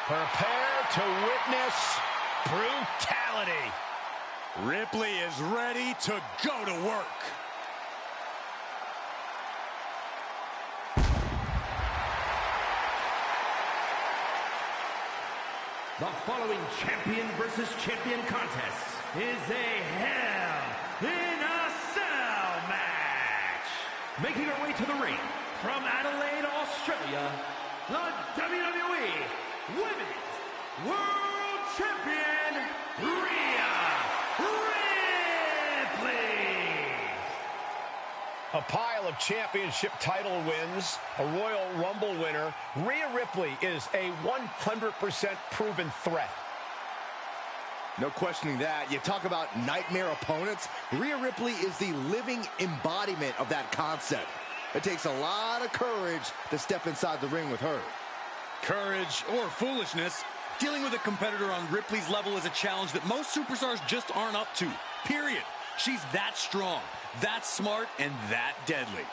Prepare to witness brutality. Ripley is ready to go to work. The following champion versus champion contest is a Hell in a Cell match. Making her way to the ring from Adelaide, Australia, the WWE Women's World Champion, Rhea Ripley. A pile of championship title wins, a Royal Rumble winner, Rhea Ripley is a 100% proven threat. No questioning that. You talk about nightmare opponents. Rhea Ripley is the living embodiment of that concept. It takes a lot of courage to step inside the ring with her. Courage or foolishness, dealing with a competitor on Ripley's level is a challenge that most superstars just aren't up to. Period. She's that strong, that smart, and that deadly.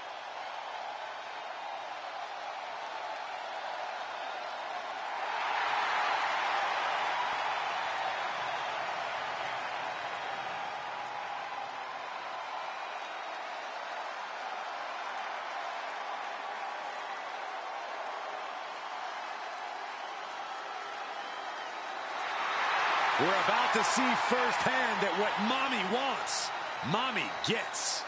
We're about to see firsthand that what Mommy wants, Mommy gets.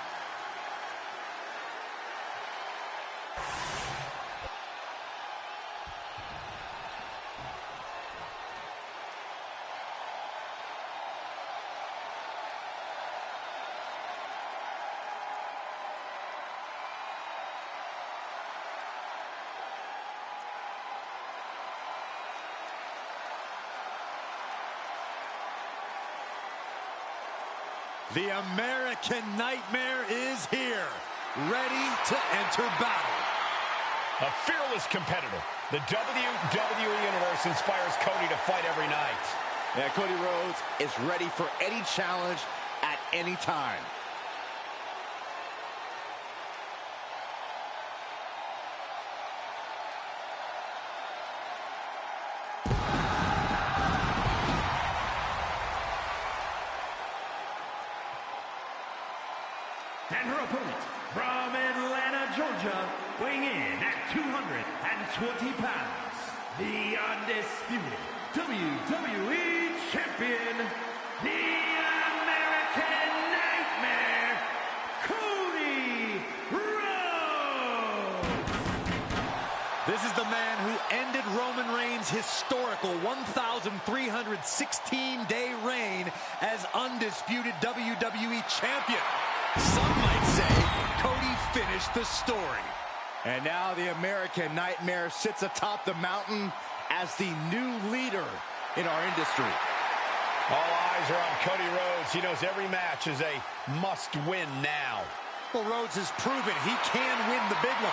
The American Nightmare is here, ready to enter battle. A fearless competitor. The WWE Universe inspires Cody to fight every night. Yeah, Cody Rhodes is ready for any challenge at any time. And her opponent from Atlanta, Georgia, weighing in at 220 pounds, the undisputed WWE Champion, the American Nightmare, Cody Rhodes. This is the man who ended Roman Reigns' historical 1,316-day reign as undisputed WWE Champion. Some might say Cody finished the story. And now the American Nightmare sits atop the mountain as the new leader in our industry. All eyes are on Cody Rhodes. He knows every match is a must-win now. Well, Rhodes has proven he can win the big one.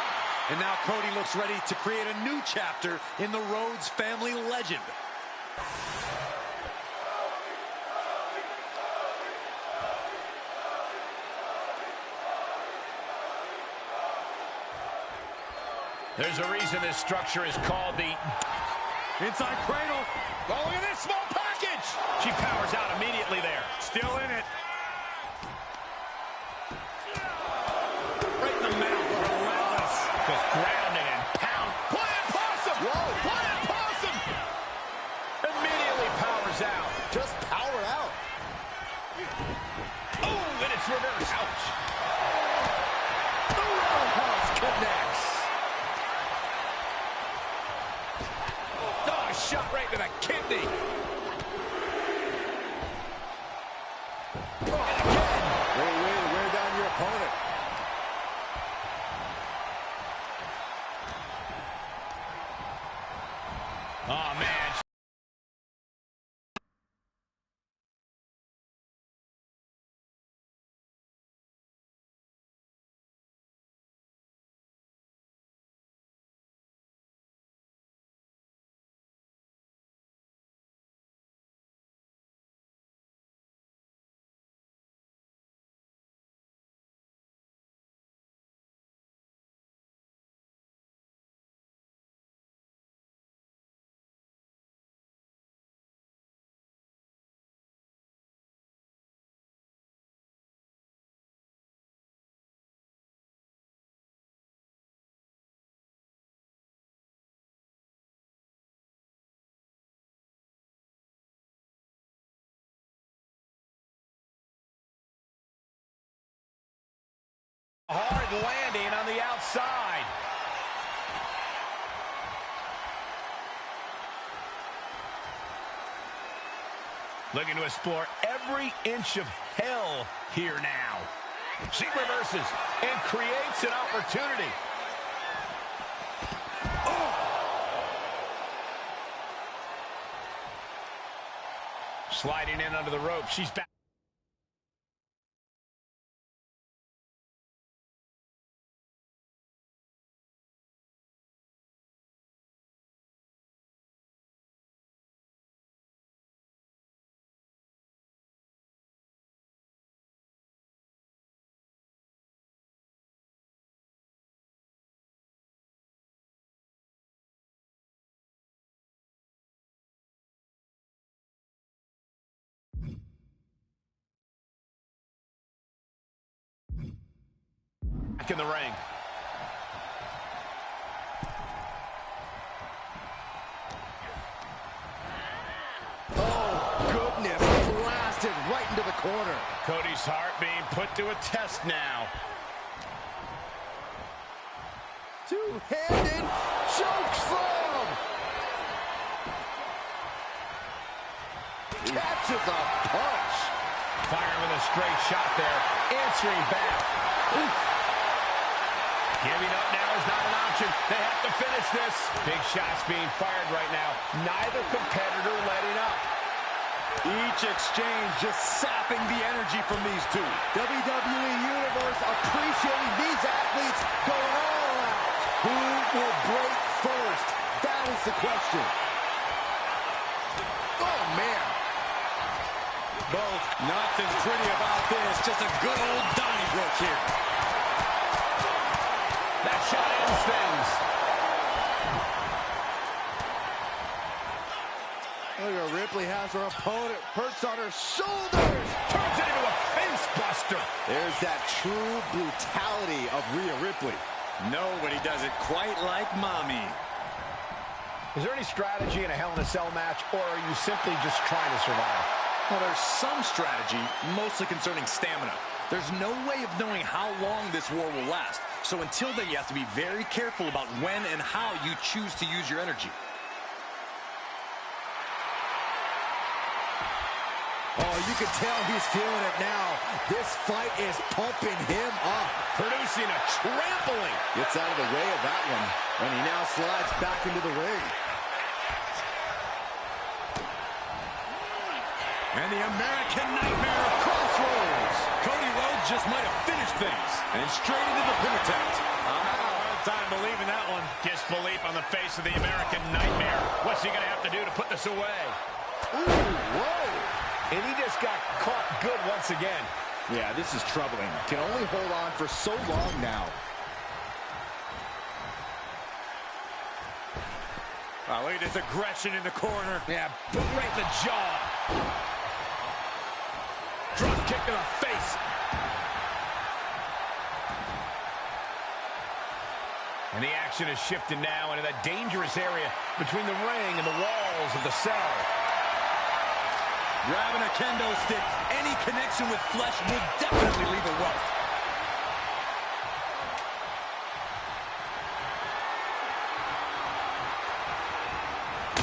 And now Cody looks ready to create a new chapter in the Rhodes family legend. There's a reason this structure is called the Inside cradle. Oh, look at this small package! She powers out immediately there. Still in it. Right in the mouth. Relentless. Just grounding and pound. Flying possum! Whoa! Flying possum! Immediately powers out. Just power out. Oh, and it's reversed. Ouch. The roundhouse connects. Oh, shot right to the kidney. And again. Way to wear down your opponent. Oh, man. Hard landing on the outside. Looking to explore every inch of hell here now. She reverses and creates an opportunity. Sliding in under the rope. She's back. Back in the ring. Oh, goodness. Blasted right into the corner. Cody's heart being put to a test now. Two-handed choke slam. Catches a punch. Firing with a straight shot there. Answering back. Oof. Giving up now is not an option. They have to finish this. Big shots being fired right now. Neither competitor letting up. Each exchange just sapping the energy from these two. WWE Universe appreciating these athletes going all out. Who will break first? That is the question. Oh, man. Both. Nothing pretty about this. Just a good old Donnybrook here. That shot ends things. Look at Ripley has her opponent perched on her shoulders. Turns it into a fence buster. There's that true brutality of Rhea Ripley. Nobody does it quite like Mommy. Is there any strategy in a Hell in a Cell match, or are you simply just trying to survive? Well, there's some strategy, mostly concerning stamina. There's no way of knowing how long this war will last. So until then, you have to be very careful about when and how you choose to use your energy. Oh, you can tell he's feeling it now. This fight is pumping him up. Producing a trampling. Gets out of the way of that one. And he now slides back into the ring. And the American Nightmare of Crossroads. Cody Rhodes just might have finished things. And straight into the pin attempt. Hard time believing that one. Disbelief on the face of the American Nightmare. What's he going to have to do to put this away? Ooh, whoa. And he just got caught good once again. Yeah, this is troubling. Can only hold on for so long now. Wow, look at this aggression in the corner. Yeah, boot right in the jaw. Drop kick to the face. And the action has shifted now into that dangerous area between the ring and the walls of the cell. Grabbing a kendo stick, any connection with flesh will definitely leave a welt.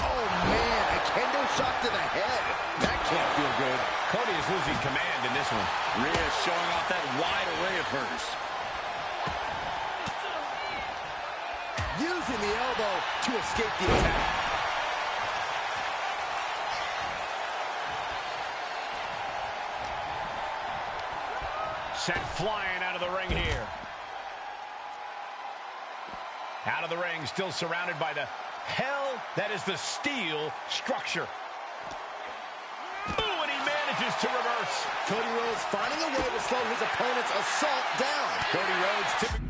Oh, man, a kendo shot to the head. That can't feel good. Cody is losing command in this one. Rhea showing off that wide array of hers. Using the elbow to escape the attack. Sent flying out of the ring here. Out of the ring, still surrounded by the hell that is the steel structure. Ooh, and he manages to reverse. Cody Rhodes finding a way to slow his opponent's assault down. Cody Rhodes tipping.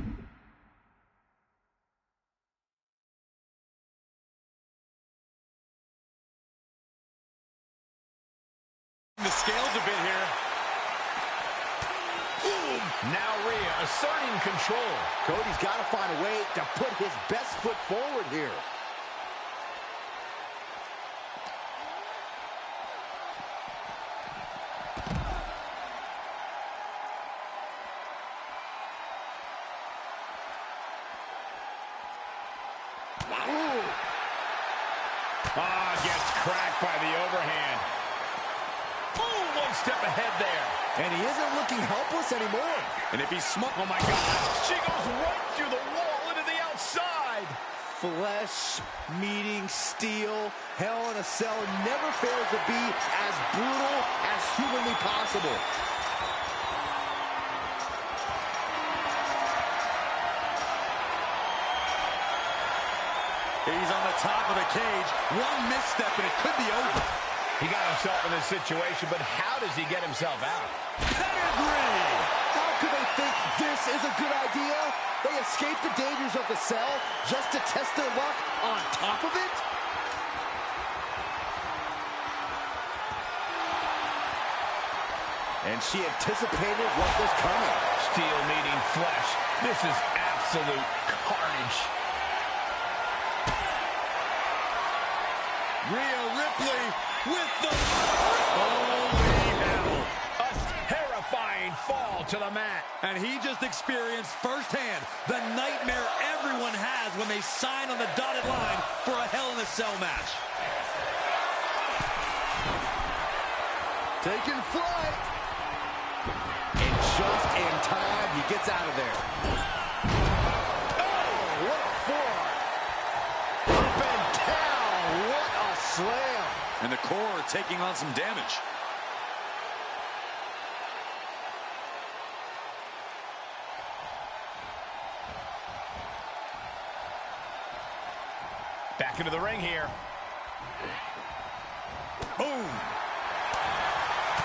The scales a bit here. Now Rhea asserting control. Cody's got to find a way to put his best foot forward here. by the overhand. Oh, one step ahead there. And he isn't looking helpless anymore. And if he's smart, Oh, my God. She goes right through the wall into the outside. Flesh meeting steel. Hell in a Cell never fails to be as brutal as humanly possible. he's on the top of the cage. One misstep and it could be over. He got himself in this situation, but how does he get himself out? Pedigree! How could they think this is a good idea? They escaped the dangers of the Cell just to test their luck on top of it? And she anticipated what was coming. Steel meeting flesh. This is absolute carnage. Rhea Ripley with the... Holy hell. A terrifying fall to the mat. And he just experienced firsthand the nightmare everyone has when they sign on the dotted line for a Hell in a Cell match. Taking flight. And just in time, he gets out of there. Oh, what a forearm. Up and down. What a slam. And the core taking on some damage. Back into the ring here. Boom.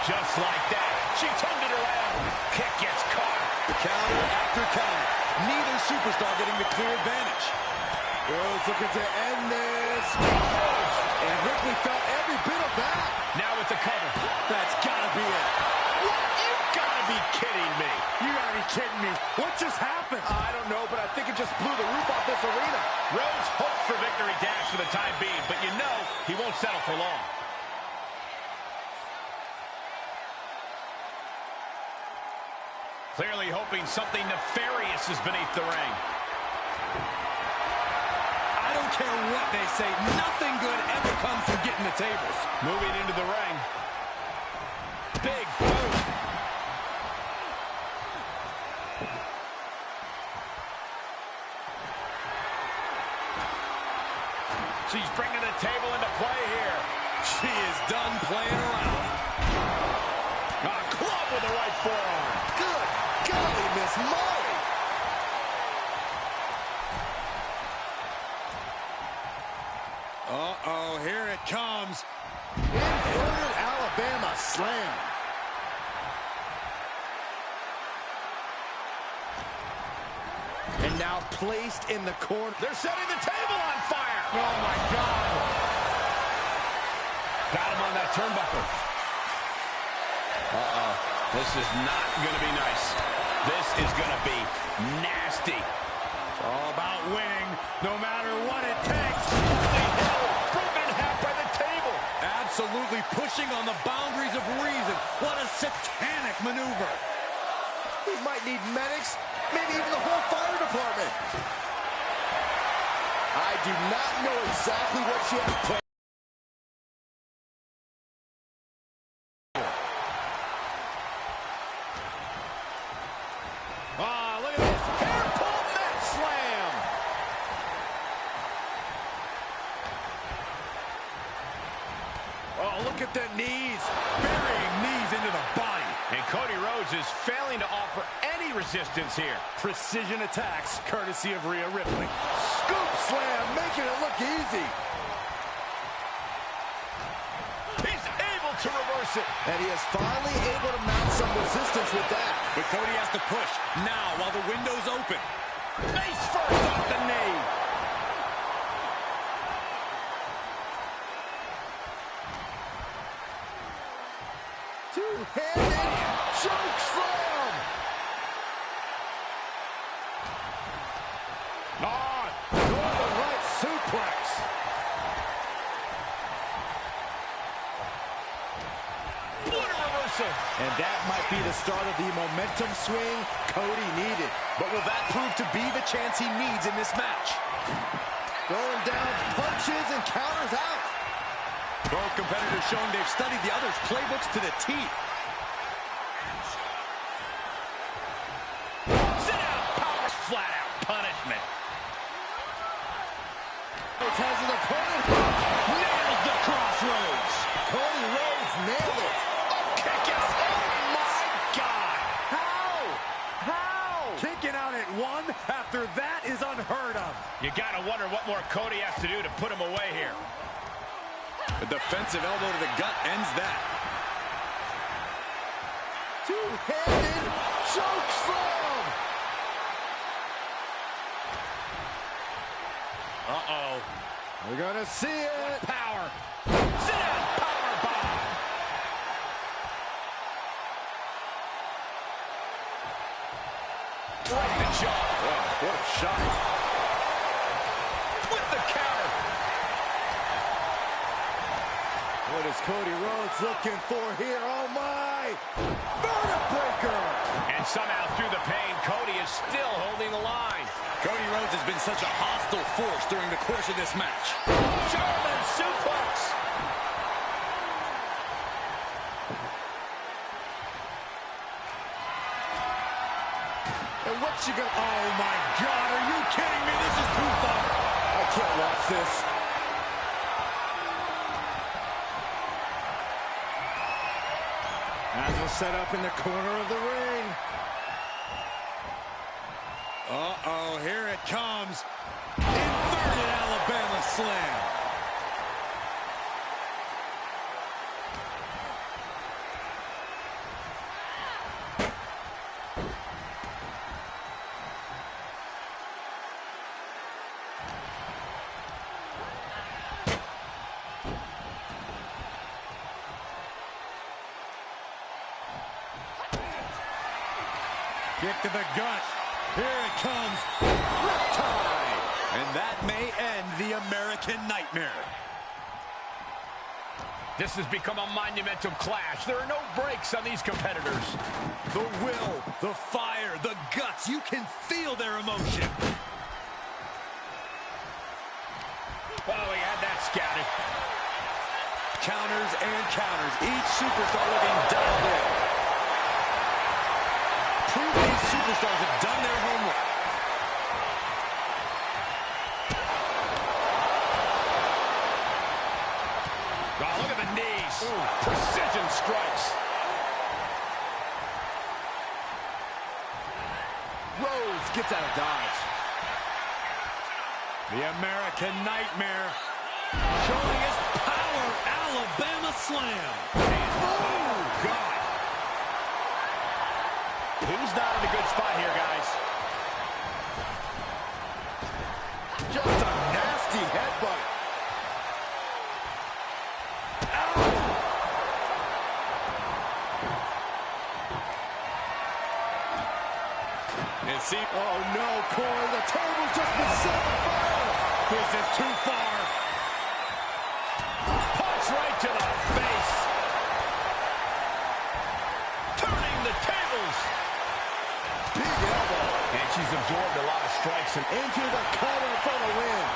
Just like that. She turned it around. Kick gets caught. Counter after counter. Neither superstar getting the clear advantage. Rose looking to end this. And Ripley felt every bit of that. Now with the cover. That's gotta be it. What? You gotta be kidding me. You gotta be kidding me. What just happened? I don't know, but I think it just blew the roof off this arena. Rhodes hopes for victory dash for the time being, but you know he won't settle for long. Clearly hoping something nefarious is beneath the ring. I don't care what they say. Nothing good ever comes from getting the tables. Moving into the ring. Big boot. She's bringing the table into play here. She is done playing around. A club with the right forearm. Good golly, Miss Molly. Uh-oh, here it comes. Inverted Alabama slam. And now placed in the corner. They're setting the table on fire. Oh, my God. Got him on that turnbuckle. Uh-oh. This is not going to be nice. This is going to be nasty. It's all about winning, no matter what it takes. Holy hell. Broken in half by the table. Absolutely pushing on the boundaries of reason. What a satanic maneuver. We might need medics, maybe even the whole fire department. I do not know exactly what she has planned. Look at this. Hair pull net slam. Oh, look at the knees. Burying knees into the body. And Cody Rhodes is failing to offer any resistance here. Precision attacks, courtesy of Rhea Ripley. Scoop slam, making it look easy. He's able to reverse it. And he is finally able to mount some resistance with that. But Cody has to push now while the window's open. Face first off the knee. Two-handed choke slam. Northern right suplex. What a reversal. And that might be the start of the momentum swing Cody needed. But will that prove to be the chance he needs in this match? Throwing down punches and counters out. Both competitors showing they've studied the other's playbooks to the T. Sit down, power, flat out punishment. Has his opponent. Nails the crossroads. Cody Rhodes nailed it. Kick out. Oh, my God. How? Kicking out at one after that is unheard of. You got to wonder what more Cody has to do to put him away here. A defensive elbow to the gut ends that. Two-handed choke slam. Uh-oh. We're gonna see it. Power. Sit down, power bomb. Right the jaw. Oh, what a shot. With the counter. What is Cody Rhodes looking for here? Oh my! Vertebreaker! And somehow through the pain, Cody is still holding the line. Cody Rhodes has been such a hostile force during the course of this match. German suplex. And what's she gonna... Oh my God, are you kidding me? This is too far. I can't watch this. As we'll set up in the corner of the ring. Uh-oh, here it comes. Inverted Alabama slam. Kick to the gut. Here it comes. Riptide. And that may end the American Nightmare. This has become a monumental clash. There are no breaks on these competitors. The will, the fire, the guts. You can feel their emotion. Oh, he had that scouted. Counters and counters. Each superstar looking dialed in. Prove these superstars have done their homework. Oh, look at the knees. Ooh. Precision strikes. Rhodes gets out of dodge. The American Nightmare showing his power. Alabama slam. Oh, God. He's not in a good spot here, guys. Just a nasty headbutt. And see, Oh no, Corey, the table's just been set on fire. this is too far. Punch right to the face. Turning the tables. Big elbow. And she's absorbed a lot of strikes. And Into the cover for the win.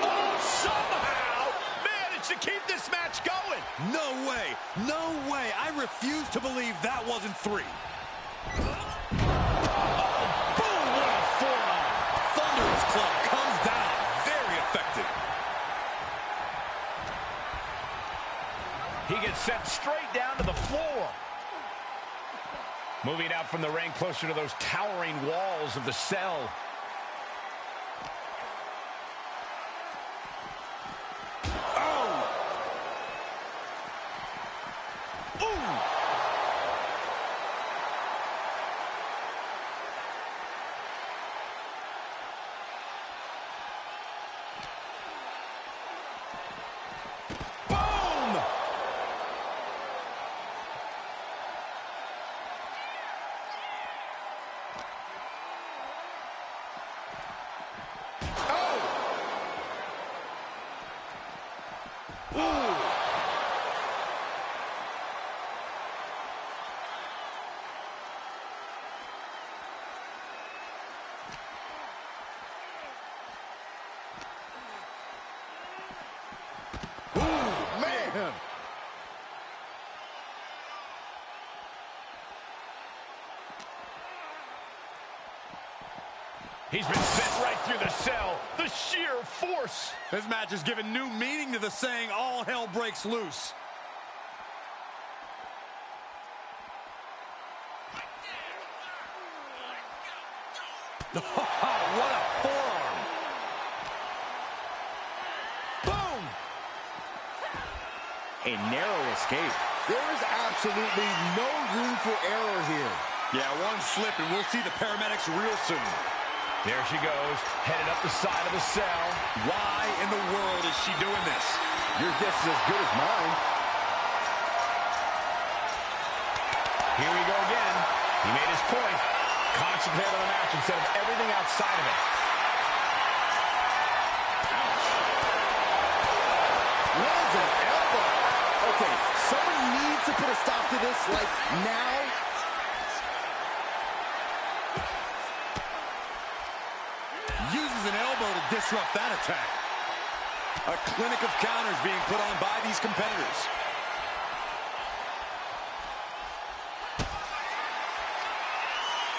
oh, somehow managed to keep this match going. No way. No way. I refuse to believe that wasn't three. Boom, what a forearm. Thunderous Club comes down. Very effective. He gets sent straight down to the floor. Moving out from the ring closer to those towering walls of the cell. Oh! Ooh! Boom! him. He's been sent right through the cell. The sheer force. This match has given new meaning to the saying, all hell breaks loose. Oh, what a forearm. Boom. A narrow escape. There is absolutely no room for error here. Yeah, one slip and we'll see the paramedics real soon. There she goes, headed up the side of the cell. Why in the world is she doing this? Your guess is as good as mine. Here we go again. He made his point. Concentrate on the match instead of everything outside of it. Lands an elbow. Okay, someone needs to put a stop to this, like, now. Uses an elbow to disrupt that attack. A clinic of counters being put on by these competitors.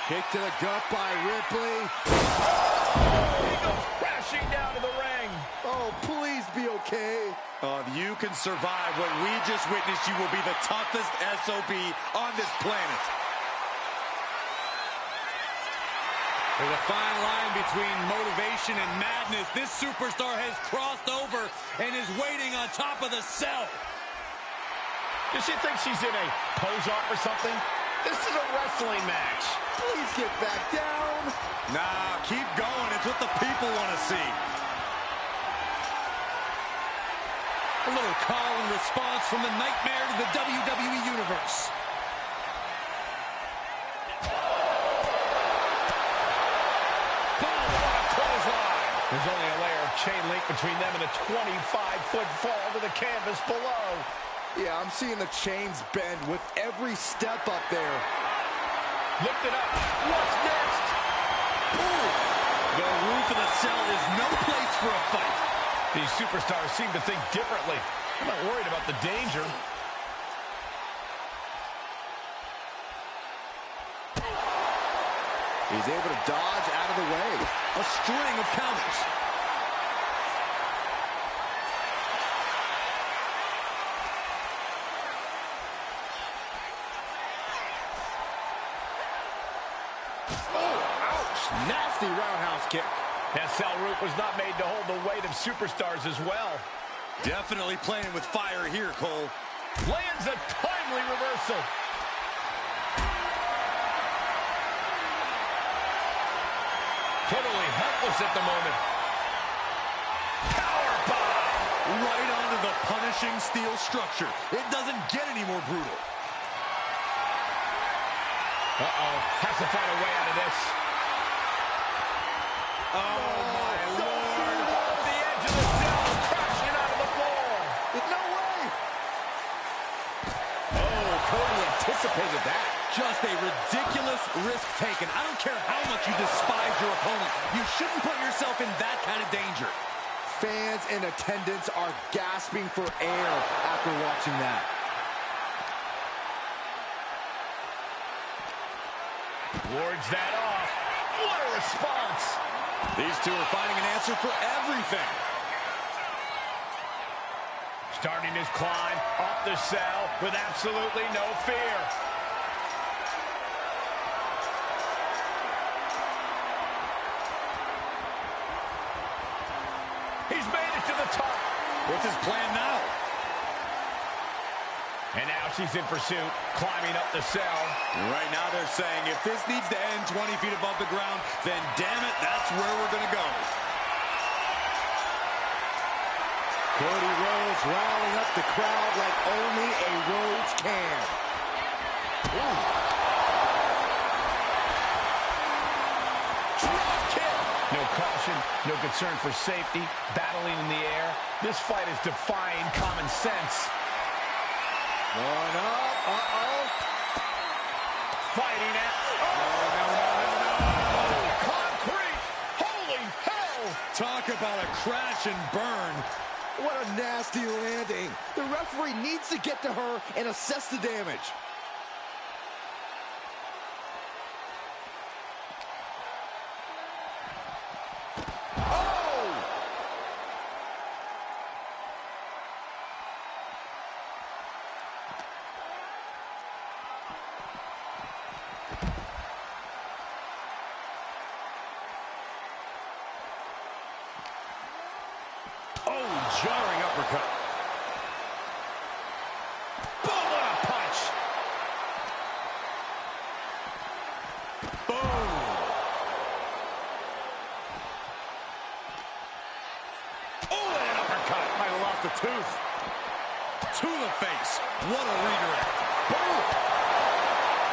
Kick to the gut by Ripley. He goes crashing down to the ring. Oh, please be okay. If you can survive what we just witnessed, you will be the toughest SOB on this planet. There's a fine line between motivation and madness. This superstar has crossed over and is waiting on top of the cell. Does she think she's in a pose-off or something? This is a wrestling match. Please get back down. Nah, keep going. It's what the people want to see. A little call and response from the nightmare to the WWE Universe. There's only a layer of chain link between them and a 25-foot fall to the canvas below. Yeah, I'm seeing the chains bend with every step up there. Lift it up. What's next? Ooh. The roof of the cell is no place for a fight. These superstars seem to think differently. I'm not worried about the danger. He's able to dodge out of the way. A string of counters. Oh, ouch. Nasty roundhouse kick. That cell root was not made to hold the weight of superstars as well. Definitely playing with fire here, Cole. Lands a timely reversal. Totally helpless at the moment. Power bomb! Right onto the punishing steel structure. It doesn't get any more brutal. Uh-oh. Has to find a way out of this. Oh, my Lord. Off the edge of the cell, crashing out of the floor. No way. Oh, Cody anticipated that. Just a ridiculous risk taken. I don't care how much you despise your opponent. You shouldn't put yourself in that kind of danger. Fans in attendance are gasping for air after watching that. Wards that off. What a response. These two are finding an answer for everything. Starting his climb up the cell with absolutely no fear. He's made it to the top. What's his plan now? And now she's in pursuit, climbing up the cell. Right now they're saying if this needs to end 20 feet above the ground, then damn it, that's where we're going to go. Cody Rhodes riling up the crowd like only a Rhodes can. Ooh. Drop kick. No caution, no concern for safety, battling in the air. This fight is defying common sense. One up, Fighting it. Oh, concrete. Holy hell. Talk about a crash and burn. What a nasty landing. The referee needs to get to her and assess the damage. Oh, jarring uppercut. Boom, what a punch. Boom. Oh, and an uppercut. Might have lost a tooth. To the face. What a redirect. Boom.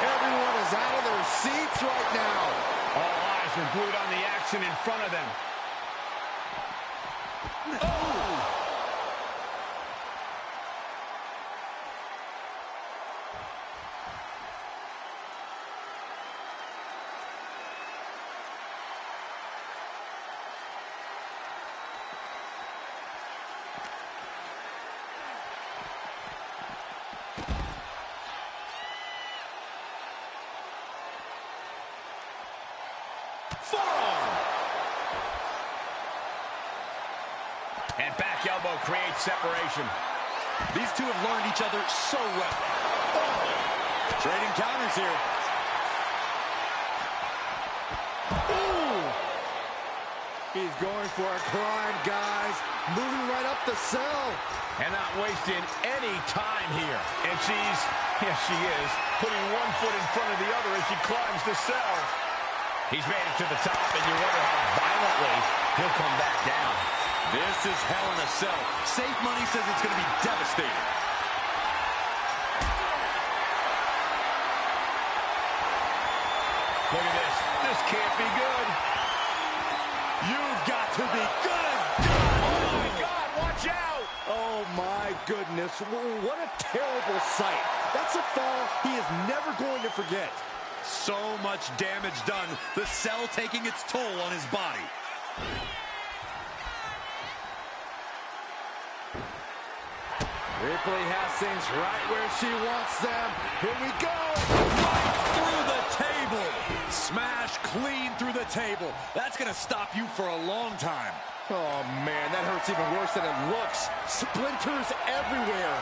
Everyone is out of their seats right now. All eyes are glued on the action in front of them. Forearm. And back elbow creates separation. These two have learned each other so well. Oh. Trading counters here. Ooh. He's going for a climb, guys. Moving right up the cell. And not wasting any time here. And yes, she is, putting one foot in front of the other as she climbs the cell. He's made it to the top, and you wonder how violently he'll come back down. This is hell in a cell. Safe money says it's going to be devastating. Look at this. This can't be good. You've got to be good. Oh, my God. Watch out. Oh, my goodness. What a terrible sight. That's a fall he is never going to forget. So much damage done. The cell taking its toll on his body. Ripley has things right where she wants them. Here we go. Right through the table. Smash clean through the table. That's going to stop you for a long time. Oh, man, that hurts even worse than it looks. Splinters everywhere.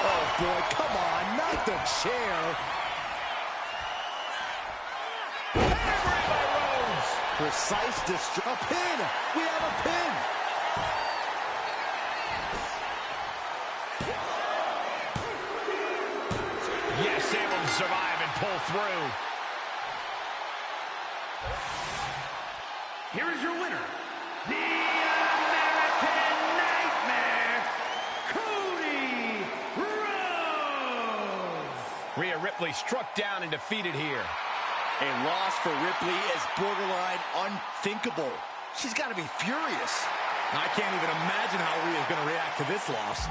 Oh, boy, come on, not the chair. Hammered by Rhodes. Precise a pin. We have a pin. Yes, able to survive and pull through. Here is your winner, the American Nightmare, Cody Rhodes. Rhea Ripley struck down and defeated here. A loss for Ripley is borderline unthinkable. She's got to be furious. I can't even imagine how Rhea's going to react to this loss.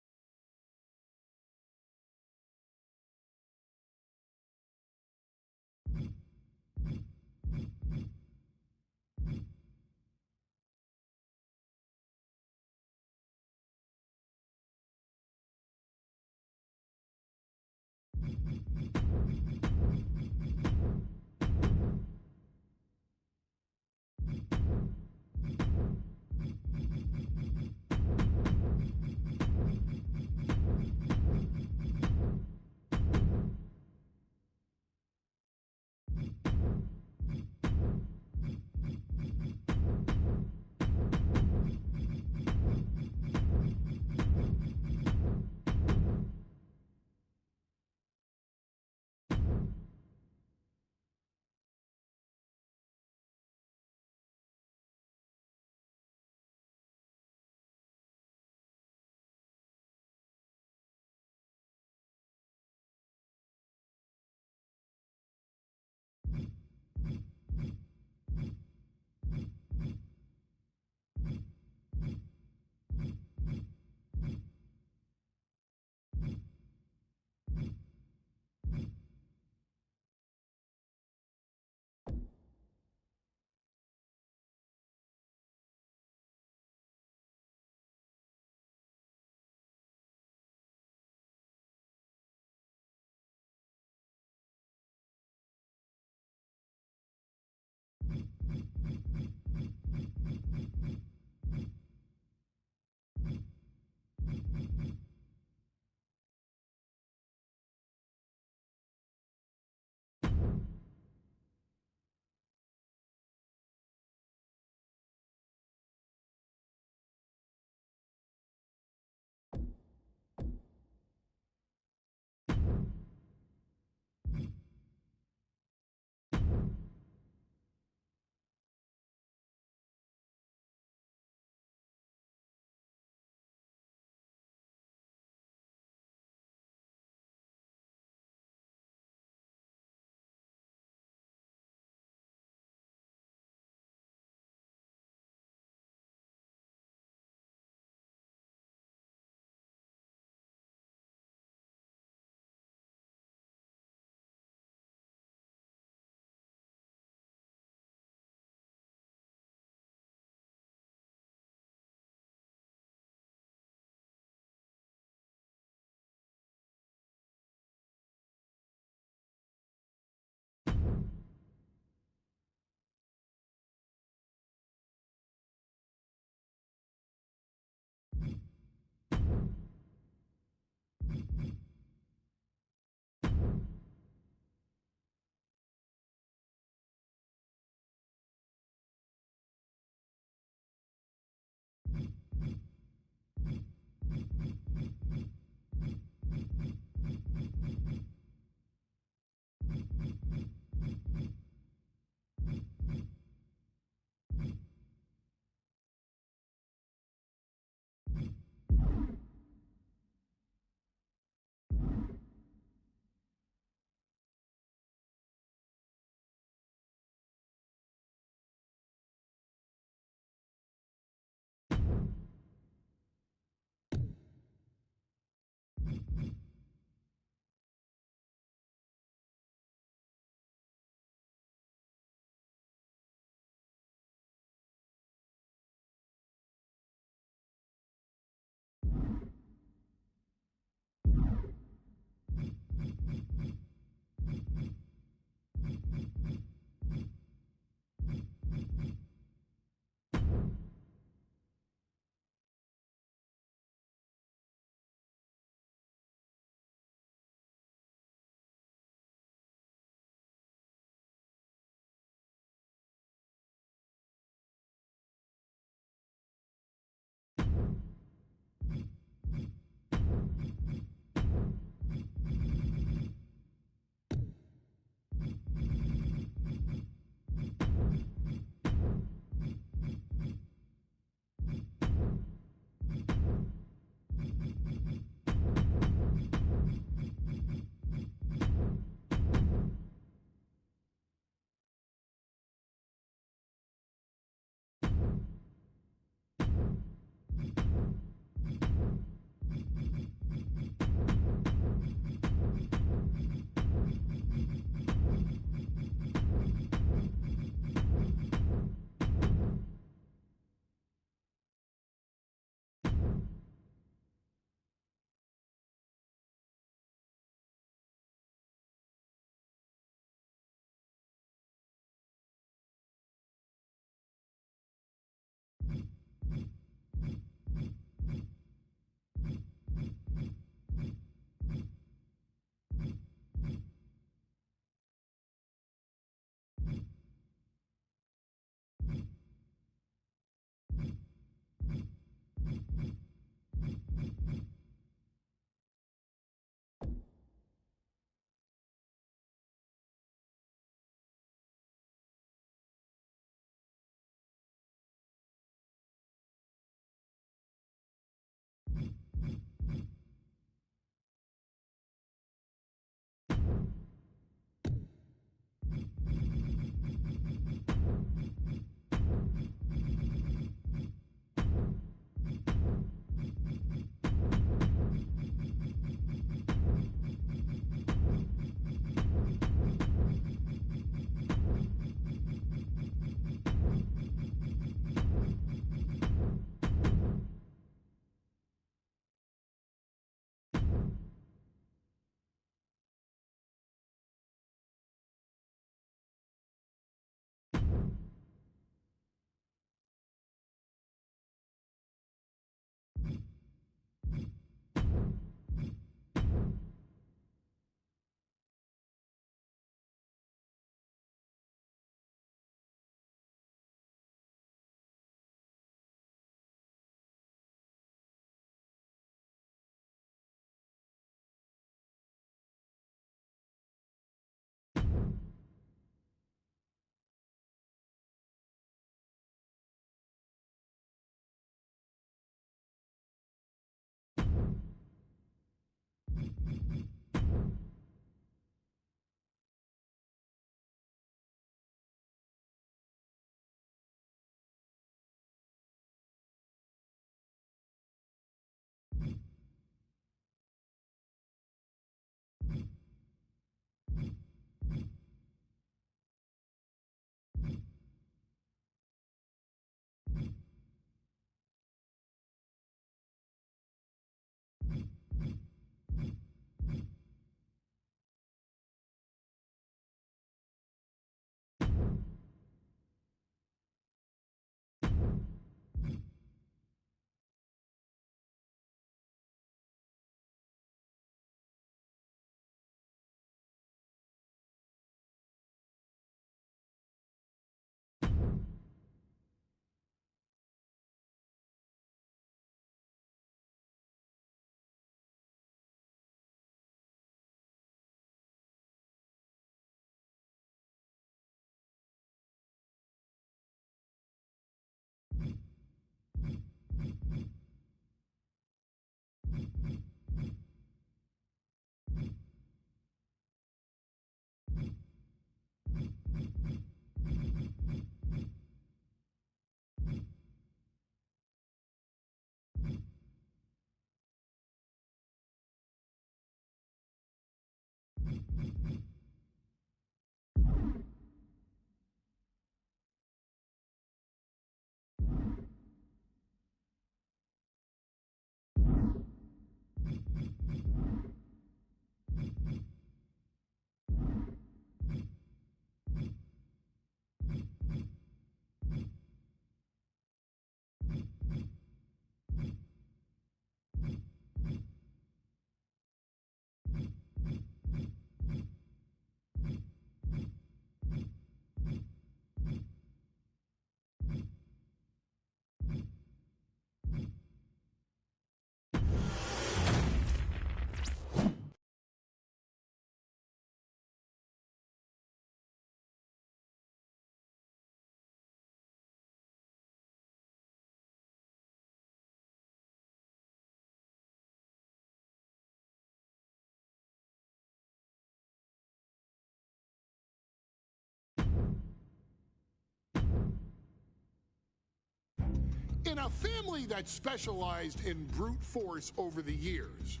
In a family that specialized in brute force over the years,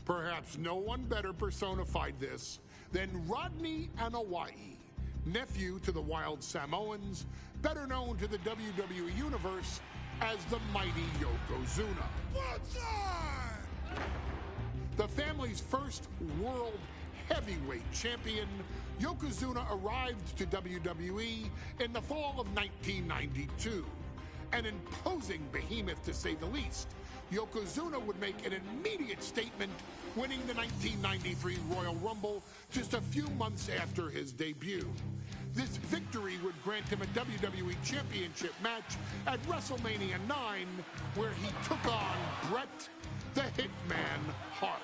perhaps no one better personified this than Rodney Anoa'i, nephew to the Wild Samoans, better known to the WWE Universe as the mighty Yokozuna. The family's first world heavyweight champion, Yokozuna arrived to WWE in the fall of 1992. An imposing behemoth, to say the least, Yokozuna would make an immediate statement, winning the 1993 Royal Rumble just a few months after his debut. This victory would grant him a WWE Championship match at WrestleMania 9, where he took on Bret the Hitman Hart.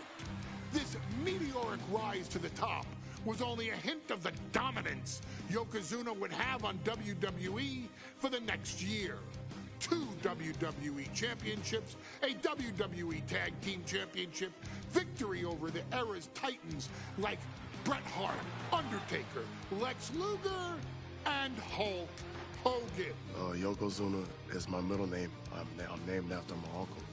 This meteoric rise to the top was only a hint of the dominance Yokozuna would have on WWE for the next year. 2 WWE championships, a WWE Tag Team Championship, victory over the era's titans like Bret Hart, Undertaker, Lex Luger, and Hulk Hogan. Yokozuna is my middle name. I'm named after my uncle.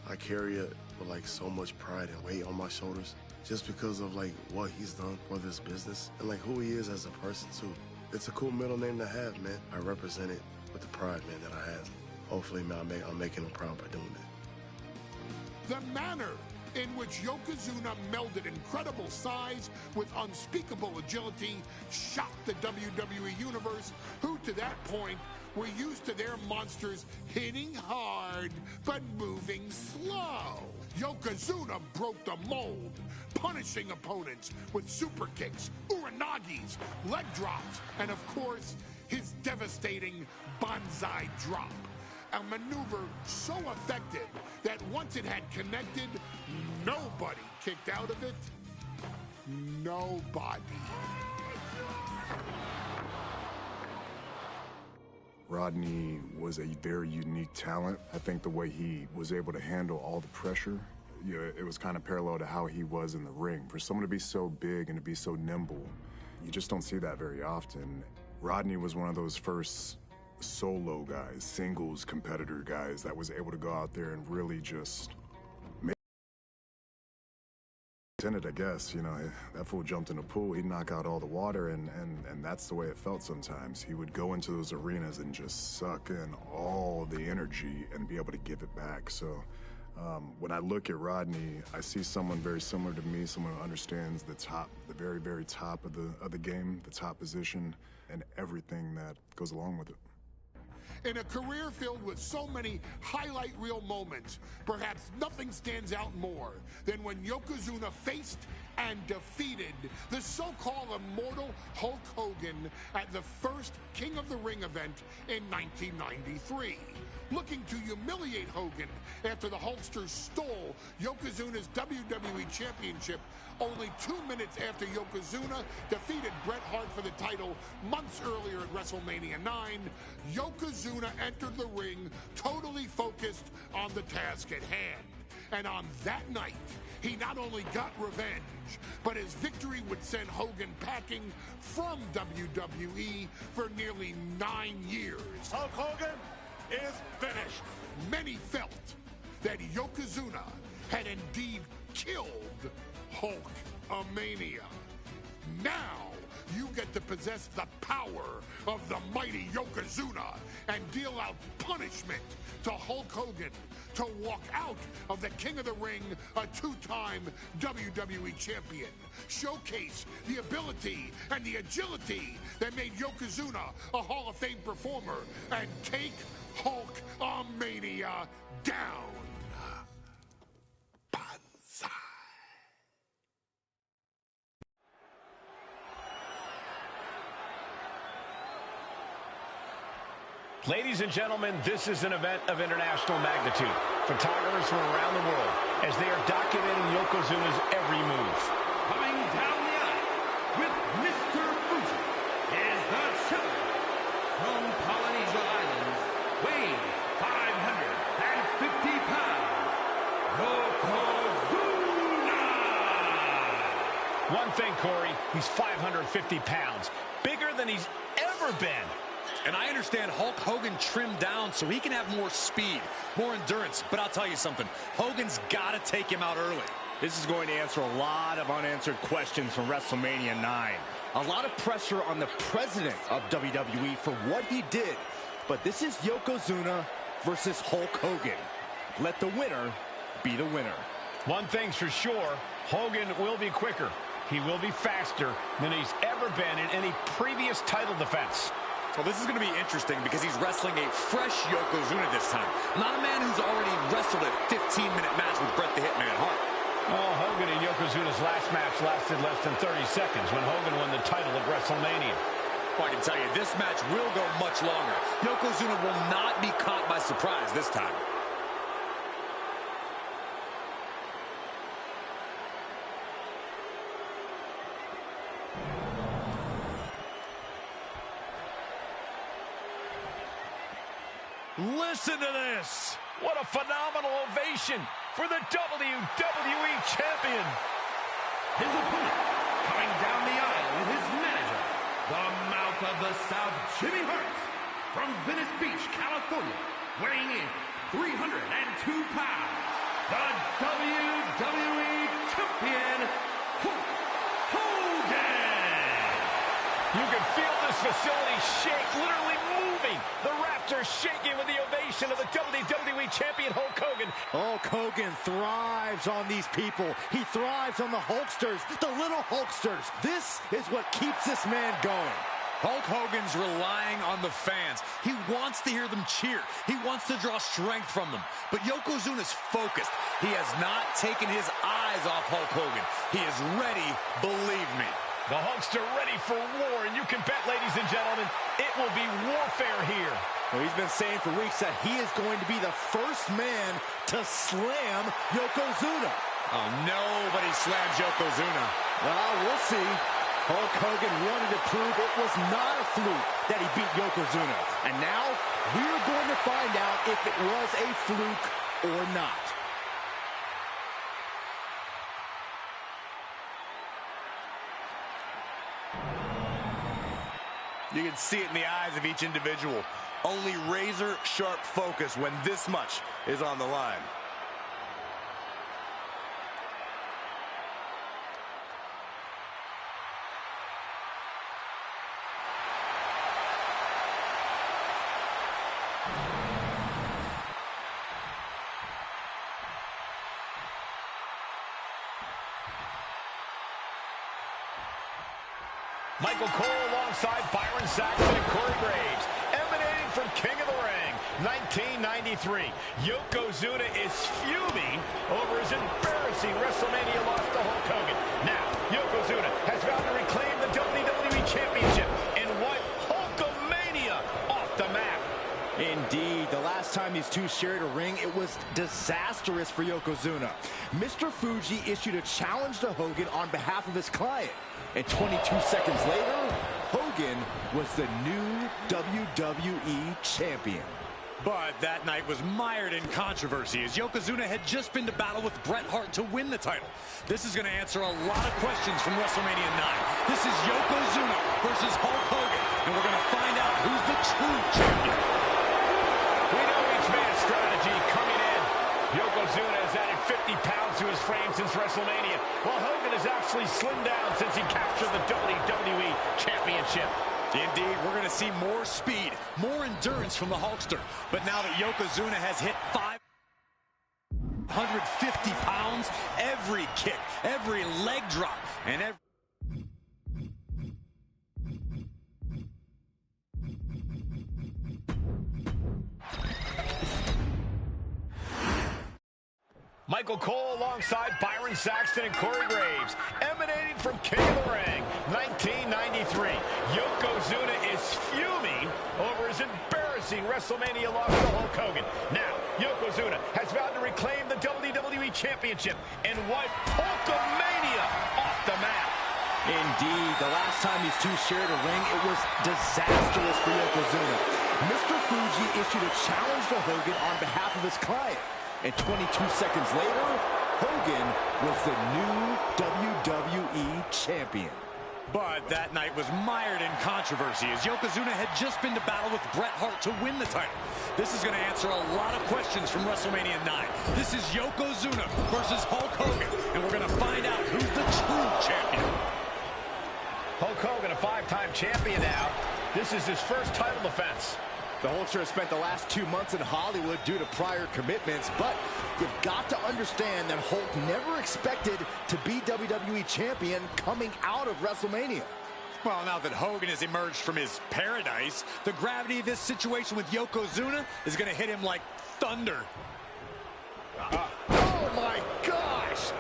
I carry it with like so much pride and weight on my shoulders just because of like what he's done for this business and like who he is as a person too. It's a cool middle name to have, man. I represent it with the pride, man, that I have. Hopefully, man, I'm making him proud by doing that. The manner in which Yokozuna melded incredible size with unspeakable agility shocked the WWE Universe, who to that point were used to their monsters hitting hard but moving slow. Yokozuna broke the mold, punishing opponents with super kicks, uranagis, leg drops, and of course, his devastating Banzai drop. A maneuver so effective that once it had connected, nobody kicked out of it. Nobody. Rodney was a very unique talent. I think the way he was able to handle all the pressure, it was kind of parallel to how he was in the ring. For someone to be so big and to be so nimble, you just don't see that very often. Rodney was one of those first solo guys, singles competitor guys that was able to go out there and really just make it, I guess. You know, that fool jumped in a pool, he'd knock out all the water, and that's the way it felt sometimes. He would go into those arenas and just suck in all the energy and be able to give it back. So when I look at Rodney, I see someone very similar to me, someone who understands the top, the very, very top of the game, the top position, and everything that goes along with it. In a career filled with so many highlight reel moments, perhaps nothing stands out more than when Yokozuna faced and defeated the so-called immortal Hulk Hogan at the first King of the Ring event in 1993. Looking to humiliate Hogan after the Hulkster stole Yokozuna's WWE Championship only 2 minutes after Yokozuna defeated Bret Hart for the title months earlier at WrestleMania 9, Yokozuna entered the ring totally focused on the task at hand. And on that night, he not only got revenge, but his victory would send Hogan packing from WWE for nearly 9 years. Hulk Hogan is finished. Many felt that Yokozuna had indeed killed Hulkamania. Now you get to possess the power of the mighty Yokozuna and deal out punishment to Hulk Hogan to walk out of the King of the Ring, a 2-time WWE champion. Showcase the ability and the agility that made Yokozuna a Hall of Fame performer and take Hulkamania down. Banzai. Ladies and gentlemen, this is an event of international magnitude. Photographers from around the world as they are documenting Yokozuna's every move. Coming down the aisle with Mr. Fuji is the Chiller from Polynesia Islands, weighing 550 pounds, Yokozuna! One thing, Corey, he's 550 pounds, bigger than he's ever been. And I understand Hulk Hogan trimmed down so he can have more speed, more endurance. But I'll tell you something, Hogan's got to take him out early. This is going to answer a lot of unanswered questions from WrestleMania 9. A lot of pressure on the president of WWE for what he did. But this is Yokozuna versus Hulk Hogan. Let the winner be the winner. One thing's for sure, Hogan will be quicker. He will be faster than he's ever been in any previous title defense. Well, this is going to be interesting because he's wrestling a fresh Yokozuna this time. Not a man who's already wrestled a 15-minute match with Bret the Hitman Hart. Oh, Hogan and Yokozuna's last match lasted less than 30 seconds when Hogan won the title at WrestleMania. Well, I can tell you, this match will go much longer. Yokozuna will not be caught by surprise this time. Listen to this. What a phenomenal ovation for the WWE Champion. His opponent, coming down the aisle with his manager, the Mouth of the South, Jimmy Hart, from Venice Beach, California, weighing in 302 pounds, the WWE Champion, Hulk Hogan. You can feel this facility shake, literally moving. The rafters shaking with the ovation of the WWE Champion, Hulk Hogan. Hulk Hogan thrives on these people. He thrives on the Hulksters, the little Hulksters. This is what keeps this man going. Hulk Hogan's relying on the fans. He wants to hear them cheer. He wants to draw strength from them. But Yokozuna's focused. He has not taken his eyes off Hulk Hogan. He is ready, believe me. The Hulkster ready for war, and you can bet, ladies and gentlemen, it will be warfare here. Well, he's been saying for weeks that he is going to be the first man to slam Yokozuna. Oh, nobody slams Yokozuna. Well, we'll see. Hulk Hogan wanted to prove it was not a fluke that he beat Yokozuna. And now, we're going to find out if it was a fluke or not. You can see it in the eyes of each individual. Only razor-sharp focus when this much is on the line. Michael Cole alongside Byron Saxton and Corey Graves, emanating from King of the Ring, 1993. Yokozuna is fuming over his embarrassing WrestleMania loss to Hulk Hogan. Now, Yokozuna has vowed to reclaim the WWE Championship and wipe Hulkamania off the map. Indeed, the last time these two shared a ring, it was disastrous for Yokozuna. Mr. Fuji issued a challenge to Hogan on behalf of his client. And 22 seconds later, Hogan was the new WWE Champion. But that night was mired in controversy as Yokozuna had just been to battle with Bret Hart to win the title. This is going to answer a lot of questions from WrestleMania 9. This is Yokozuna versus Hulk Hogan, and we're going to find out who's the true champion. We know each man's strategy coming in. Yokozuna has added 50 pounds to his frame since WrestleMania, while Hogan has actually slimmed down since he captured the WWE Championship. Indeed, we're going to see more speed, more endurance from the Hulkster. But now that Yokozuna has hit 550 pounds, every kick, every leg drop, and every... Michael Cole alongside Byron Saxton and Corey Graves, emanating from King of the Ring, 1993. Yokozuna is fuming over his embarrassing WrestleMania loss to Hulk Hogan. Now, Yokozuna has vowed to reclaim the WWE Championship and wipe Hulkamania off the map. Indeed, the last time these two shared a ring, it was disastrous for Yokozuna. Mr. Fuji issued a challenge to Hogan on behalf of his client. And 22 seconds later, Hogan was the new WWE Champion. But that night was mired in controversy as Yokozuna had just been to battle with Bret Hart to win the title. This is going to answer a lot of questions from WrestleMania 9. This is Yokozuna versus Hulk Hogan, and we're going to find out who's the true champion. Hulk Hogan, a 5-time champion now. This is his first title defense. The Hulkster has spent the last 2 months in Hollywood due to prior commitments, but you've got to understand that Hulk never expected to be WWE champion coming out of WrestleMania. Well, now that Hogan has emerged from his paradise, the gravity of this situation with Yokozuna is going to hit him like thunder. Oh my gosh!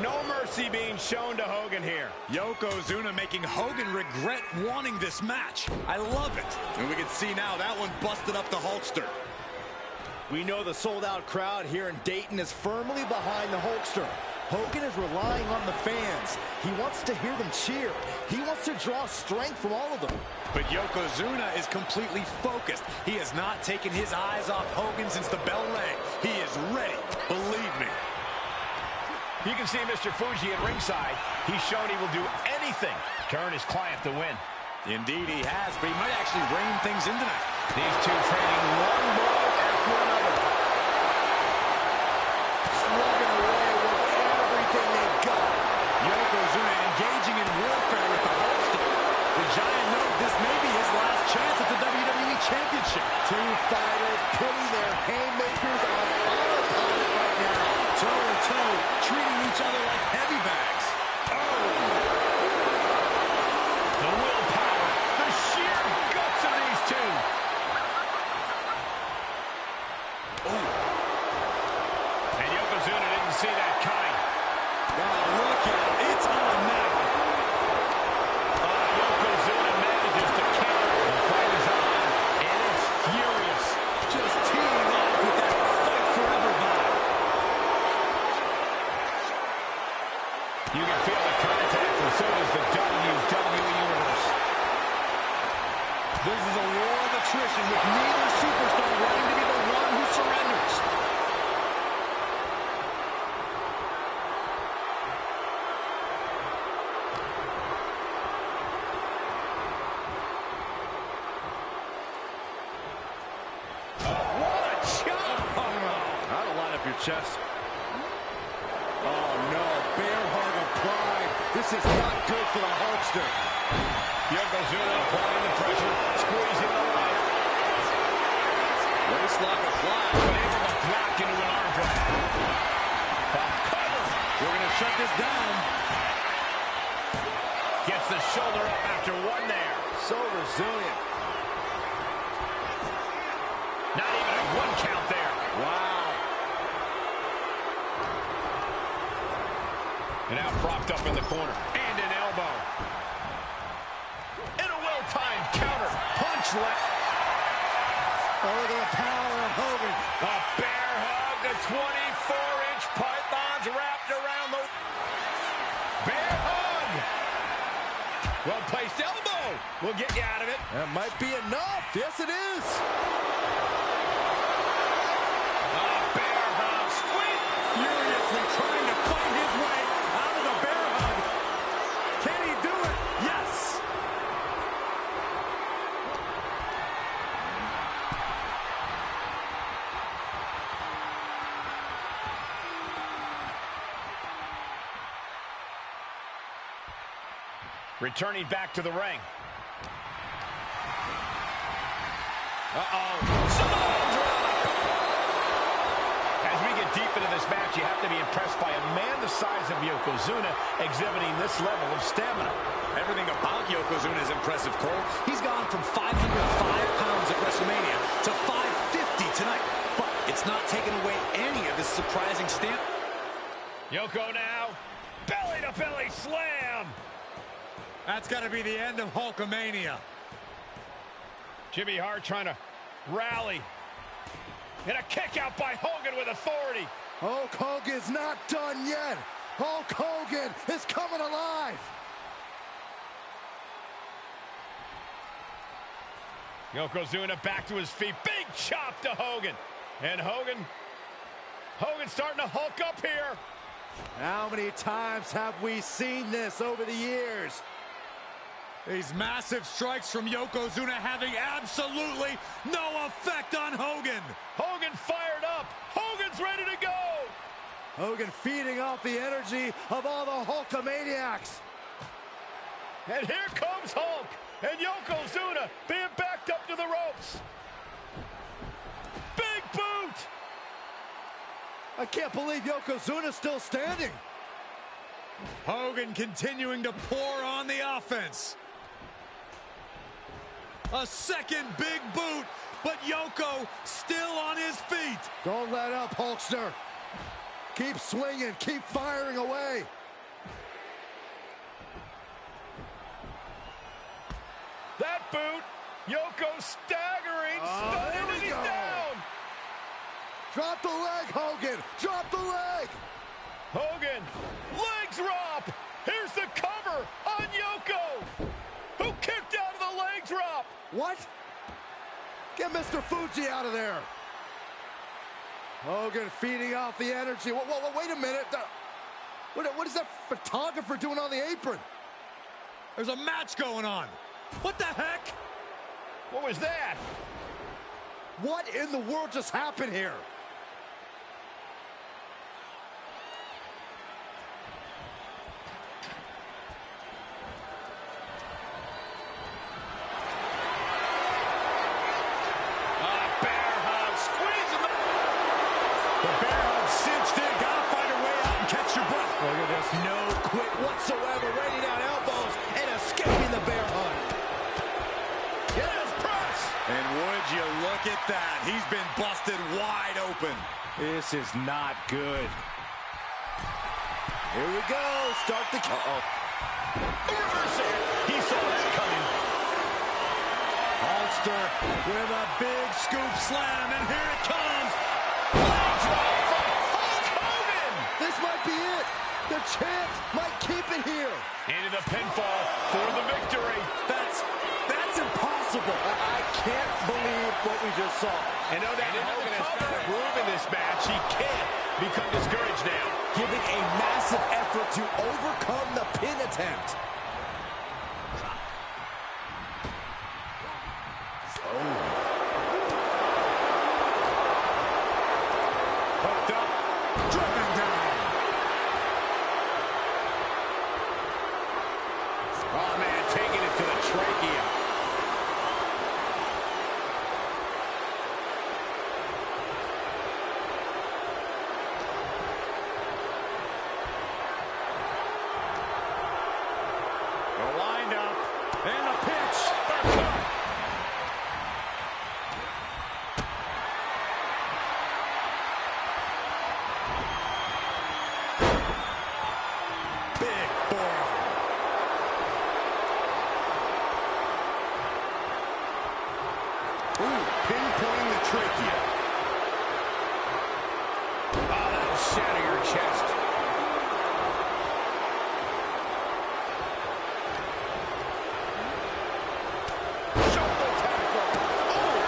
No mercy being shown to Hogan here. Yokozuna making Hogan regret wanting this match. I love it. And we can see now that one busted up the Hulkster. We know the sold-out crowd here in Dayton is firmly behind the Hulkster. Hogan is relying on the fans. He wants to hear them cheer. He wants to draw strength from all of them. But Yokozuna is completely focused. He has not taken his eyes off Hogan since the bell rang. He is ready, believe me. You can see Mr. Fuji at ringside. He's shown he will do anything to earn his client the win. Indeed he has, but he might actually rein things in tonight. These two trading one blow after another. Slugging away with everything they've got. Yokozuna engaging in warfare with the Hulkster. The Giant knows this may be his last chance at the WWE Championship. Two fighters putting their haymakers on autopilot right now. Toe-to-toe, treating each other like heavy bags. The willpower, the sheer guts of these two. And Yokozuna didn't see that coming. Wow, look out, it's on now. Yokozuna manages to counter. The fight is on, and it's furious. Just teeing off with that fight forever vibe. You can feel the contact, and so does the WWE Universe. This is a war of attrition with neither superstar wanting to be the one who surrenders. What a chop! That'll line up your chest. Oh no, bear hug applied. This is not good for the Hulkster. Yokozuna applying the pressure, squeezing the line. Waistlock applied. But able to block into an arm drag. We're going to shut this down. Gets the shoulder up after one there. So resilient. Not even a one count there. Wow. And now propped up in the corner. And an elbow. And a well-timed counter. Punch left. Oh, the power of Hogan. A bear hug. The 24-inch pythons wrapped around the... Bear hug. Well-placed elbow. Will get you out of it. That might be enough. Yes, it is. Bear hug. Squeeze. Furiously trying to fight his way out of the bear hug. Can he do it? Yes. Returning back to the ring. As we get deep into this match, you have to be impressed by a man the size of Yokozuna exhibiting this level of stamina. Everything about Yokozuna is impressive, Cole. He's gone from 505 pounds at WrestleMania to 550 tonight. But it's not taking away any of his surprising stamina. Yoko now. Belly-to-belly slam. That's got to be the end of Hulkamania. Jimmy Hart trying to rally. And a kick out by Hogan with authority. Hulk Hogan's not done yet. Hulk Hogan is coming alive. Yokozuna back to his feet. Big chop to Hogan. And Hogan's starting to hulk up here. How many times have we seen this over the years? These massive strikes from Yokozuna having absolutely no effect on Hogan. Hogan fired up. Hogan's ready to go. Hogan feeding off the energy of all the Hulkamaniacs. And here comes Hulk. And Yokozuna being backed up to the ropes. Big boot. I can't believe Yokozuna's still standing. Hogan continuing to pour on the offense. A second big boot, but Yoko still on his feet. Don't let up, Hulkster. Keep swinging, keep firing away. That boot, Yoko staggering, stunning, and he's down. Drop the leg, Hogan. Drop the leg. Hogan, leg drop. Here's the cover on Yoko, who kicked out of the leg drop. What? Get Mr. Fuji out of there. Hogan feeding off the energy. Whoa, wait a minute. What is that photographer doing on the apron? There's a match going on. What the heck? What was that? What in the world just happened here? No quit whatsoever, raining down elbows and escaping the bear hug. Yes, press! And would you look at that? He's been busted wide open. This is not good. Here we go. Start the count. Reversal. He saw that coming. Hulkster with a big scoop slam, and here it comes. Drop from Hulk Hogan. This might be it. The champ might keep it here. Into the pinfall for the victory. That's impossible. I can't believe what we just saw. And no doubt Hogan has found a groove in this match. He can't become discouraged now. Giving a massive effort to overcome the pin attempt. Hooked up. Driven down. Oh, man, taking it to the trachea. The wind up and a pitch. Big forearm. Ooh, pinpointing the trachea. Oh, that'll shatter your chest. Shoulder tackle. Oh!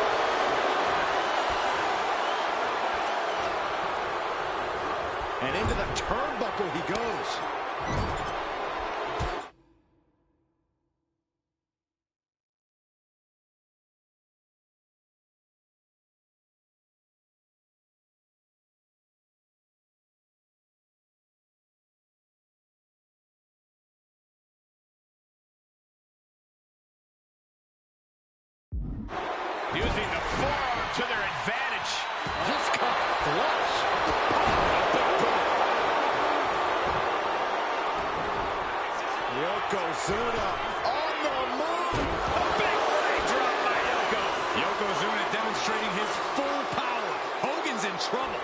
And into the turnbuckle he goes. Using the forearm to their advantage. Just got flush. Yokozuna on the move. A big leg drop by Yoko. Yokozuna demonstrating his full power. Hogan's in trouble.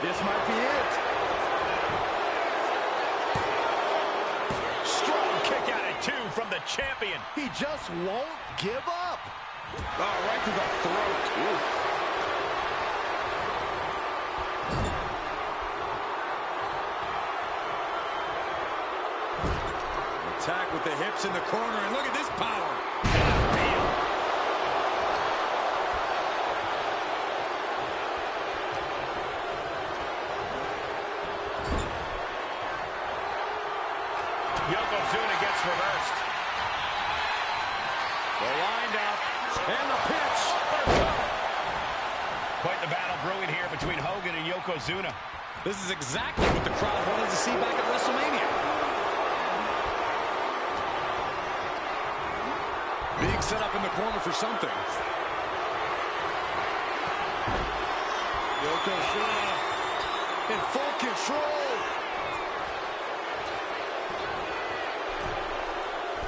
This might be it. Strong kick out at 2 from the champion. He just won't give up. Oh, right to the throat. Oof. Attack with the hips in the corner, and look at this power. Yokozuna gets reversed. The windup and the pitch. Quite the battle brewing here between Hogan and Yokozuna. This is exactly what the crowd wanted to see back at WrestleMania. Being set up in the corner for something. Yokozuna in full control.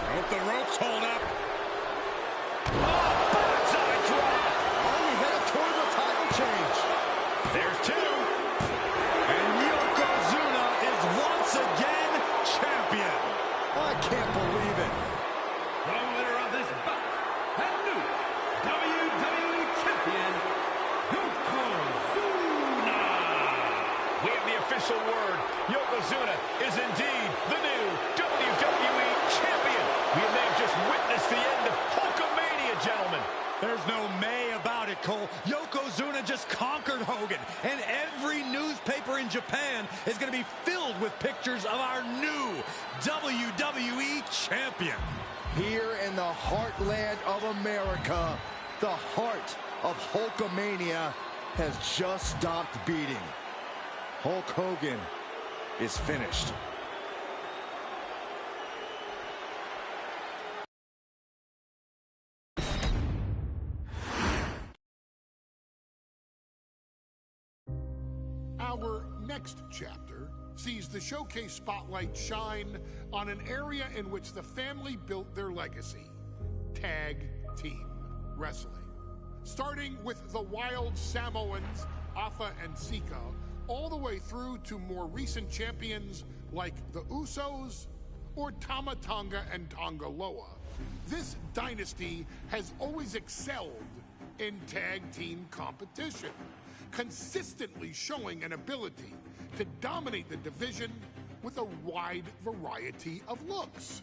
I hope the ropes hold up. Backside drop. Only headed towards a title change. There's two. And Yokozuna is once again champion. I can't believe it. The winner of this bout, and new WWE Champion, Yokozuna. We have the official word. Yokozuna is indeed the new WWE Champion. We may have just witnessed the end of Hulkamania, gentlemen. There's no may about it, Cole. Yokozuna just conquered Hogan, and every newspaper in Japan is going to be filled with pictures of our new WWE Champion. Here in the heartland of America, the heart of Hulkamania has just stopped beating. Hulk Hogan is finished. Our next chapter sees the showcase spotlight shine on an area in which the family built their legacy: tag team wrestling. Starting with the Wild Samoans, Afa and Sika, all the way through to more recent champions like the Usos or Tama Tonga and Tonga Loa. This dynasty has always excelled in tag team competition, consistently showing an ability to dominate the division with a wide variety of looks.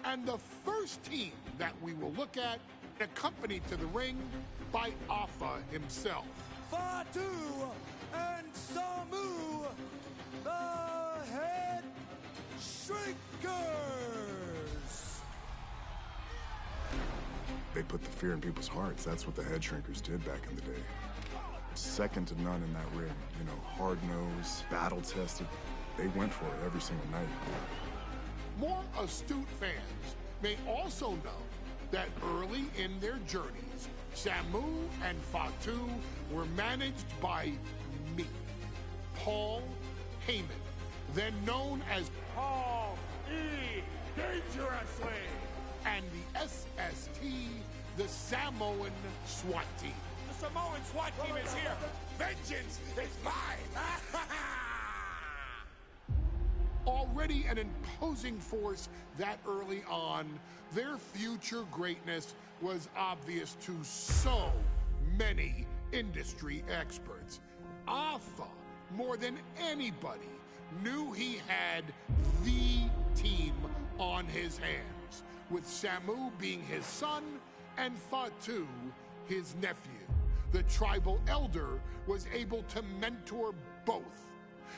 And the first team that we will look at, accompanied to the ring by Afa himself. Fatu and Samu, the Head Shrinkers. They put the fear in people's hearts. That's what the Head Shrinkers did back in the day. Second to none in that ring. You know, hard-nosed, battle-tested. They went for it every single night. More astute fans may also know that early in their journeys, Samu and Fatu were managed by me, Paul Heyman, then known as Paul E. Dangerously, and the SST, the Samoan SWAT team. The Samoan SWAT team is here. Vengeance is mine. Already an imposing force that early on, their future greatness was obvious to so many industry experts. Afa, more than anybody, knew he had the team on his hands, with Samu being his son and Fatu his nephew. The tribal elder was able to mentor both,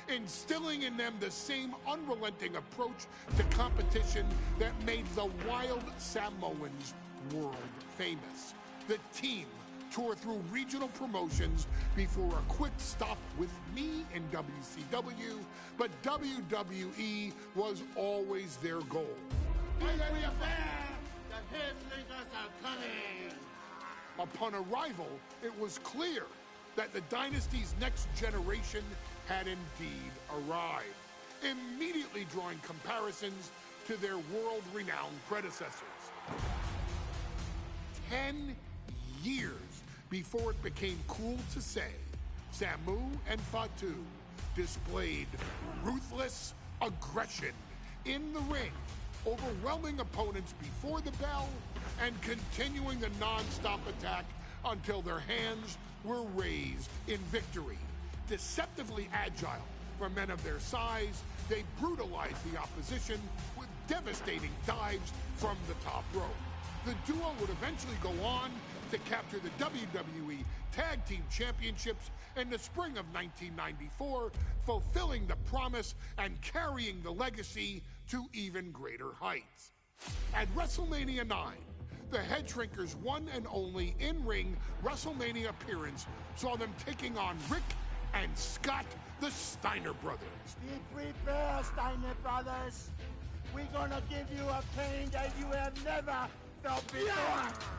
instilling in them the same unrelenting approach to competition that made the Wild Samoans world famous. The team toured through regional promotions before a quick stop with me in WCW, but WWE was always their goal. Upon arrival, it was clear that the dynasty's next generation had indeed arrived, immediately drawing comparisons to their world-renowned predecessors. 10 years before it became cool to say, Samu and Fatu displayed ruthless aggression in the ring, overwhelming opponents before the bell and continuing the non-stop attack until their hands were raised in victory. Deceptively agile for men of their size, they brutalized the opposition with devastating dives from the top rope. The duo would eventually go on to capture the WWE Tag Team Championships in the spring of 1994, fulfilling the promise and carrying the legacy to even greater heights. At WrestleMania 9, The Head Shrinkers' one and only in-ring WrestleMania appearance saw them taking on Rick and Scott, the Steiner brothers. Be prepared, Steiner brothers. We're gonna give you a pain that you have never felt before.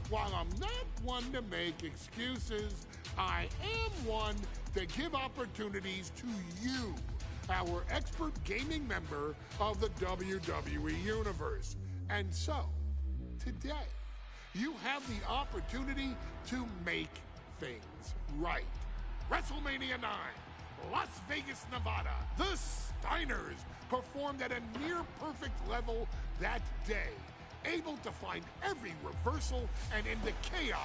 While I'm not one to make excuses, I am one to give opportunities to you, our expert gaming member of the WWE Universe. And so, today, you have the opportunity to make things right. WrestleMania 9, Las Vegas, Nevada. The Steiners performed at a near-perfect level that day, able to find every reversal and in the chaos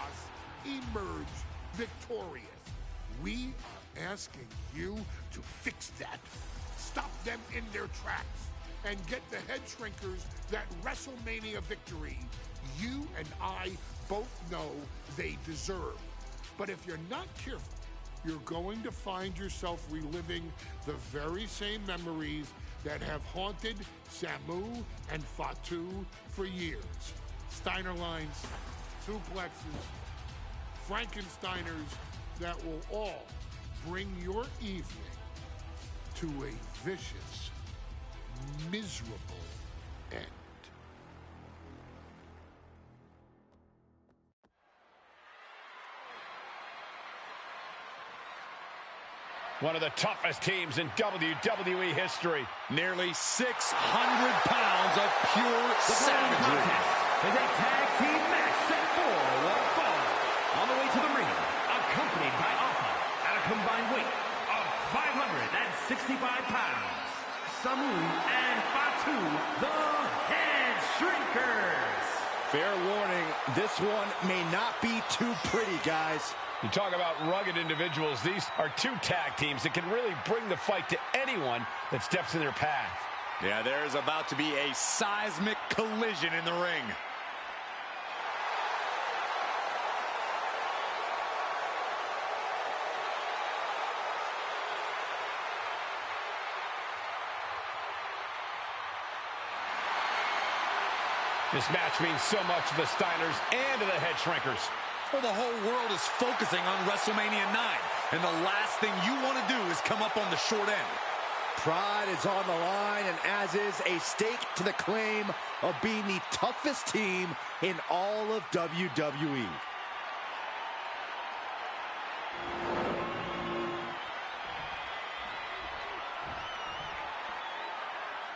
emerge victorious. We are asking you to fix that. Stop them in their tracks and get the Head Shrinkers that WrestleMania victory you and I both know they deserve. But if you're not careful, you're going to find yourself reliving the very same memories that have haunted Samu and Fatu for years. Steiner lines, suplexes, Frankensteiners that will all bring your evening to a vicious, miserable end. One of the toughest teams in WWE history. Nearly 600 pounds of pure savagery. Is a tag team match set for one fall. On the way to the ring, accompanied by Alpha at a combined weight of 565 pounds. Samu and Fatu, the Head Shrinkers. Fair warning, this one may not be too pretty, guys. You talk about rugged individuals. These are two tag teams that can really bring the fight to anyone that steps in their path. Yeah, there's about to be a seismic collision in the ring. This match means so much to the Steiners and to the Head Shrinkers. Well, the whole world is focusing on WrestleMania 9, and the last thing you want to do is come up on the short end. Pride is on the line, and as is a stake to the claim of being the toughest team in all of WWE.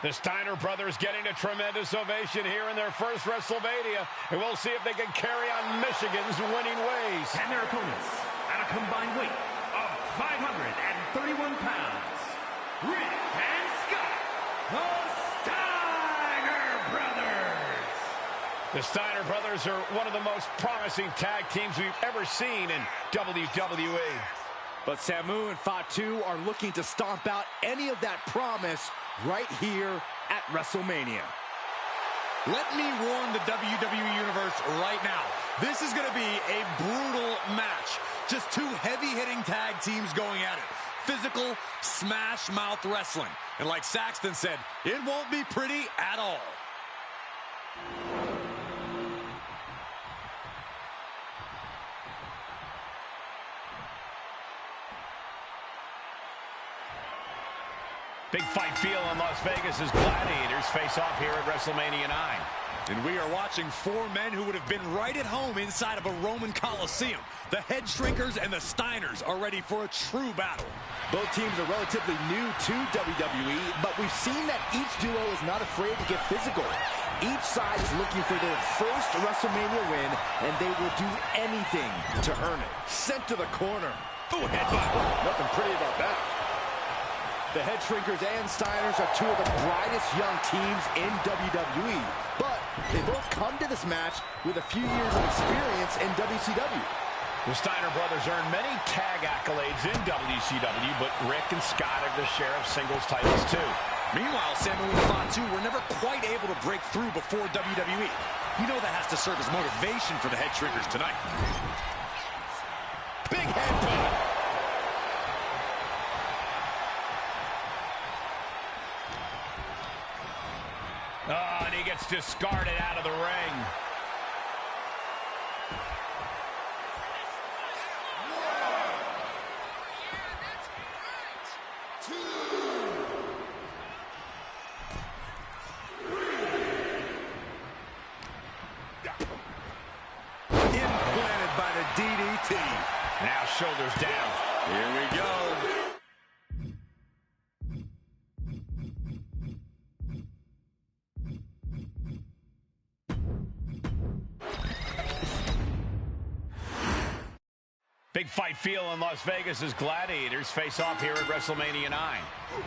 The Steiner brothers getting a tremendous ovation here in their first WrestleMania, and we'll see if they can carry on Michigan's winning ways. And their opponents, at a combined weight of 531 pounds, Rick and Scott, the Steiner brothers. The Steiner brothers are one of the most promising tag teams we've ever seen in WWE. But Samu and Fatu are looking to stomp out any of that promise right here at WrestleMania. Let me warn the WWE Universe right now. This is going to be a brutal match. Just two heavy-hitting tag teams going at it. Physical, smash-mouth wrestling. And like Saxton said, it won't be pretty at all. Big fight feel in Las Vegas as Gladiators face off here at WrestleMania 9. And we are watching four men who would have been right at home inside of a Roman Coliseum. The Head Shrinkers and the Steiners are ready for a true battle. Both teams are relatively new to WWE, but we've seen that each duo is not afraid to get physical. Each side is looking for their first WrestleMania win, and they will do anything to earn it. Sent to the corner. Ooh, headbutt. Nothing pretty about that. The Head Shrinkers and Steiners are two of the brightest young teams in WWE, but they both come to this match with a few years of experience in WCW. The Steiner brothers earned many tag accolades in WCW, but Rick and Scott have their share of singles titles too. Meanwhile, Samu and Fatu were never quite able to break through before WWE. You know that has to serve as motivation for the Head Shrinkers tonight. Big headbutt. Oh, and he gets discarded out of the ring. by the DDT. Now shoulders down. Here we go. Big fight feel in Las Vegas as Gladiators face off here at WrestleMania 9.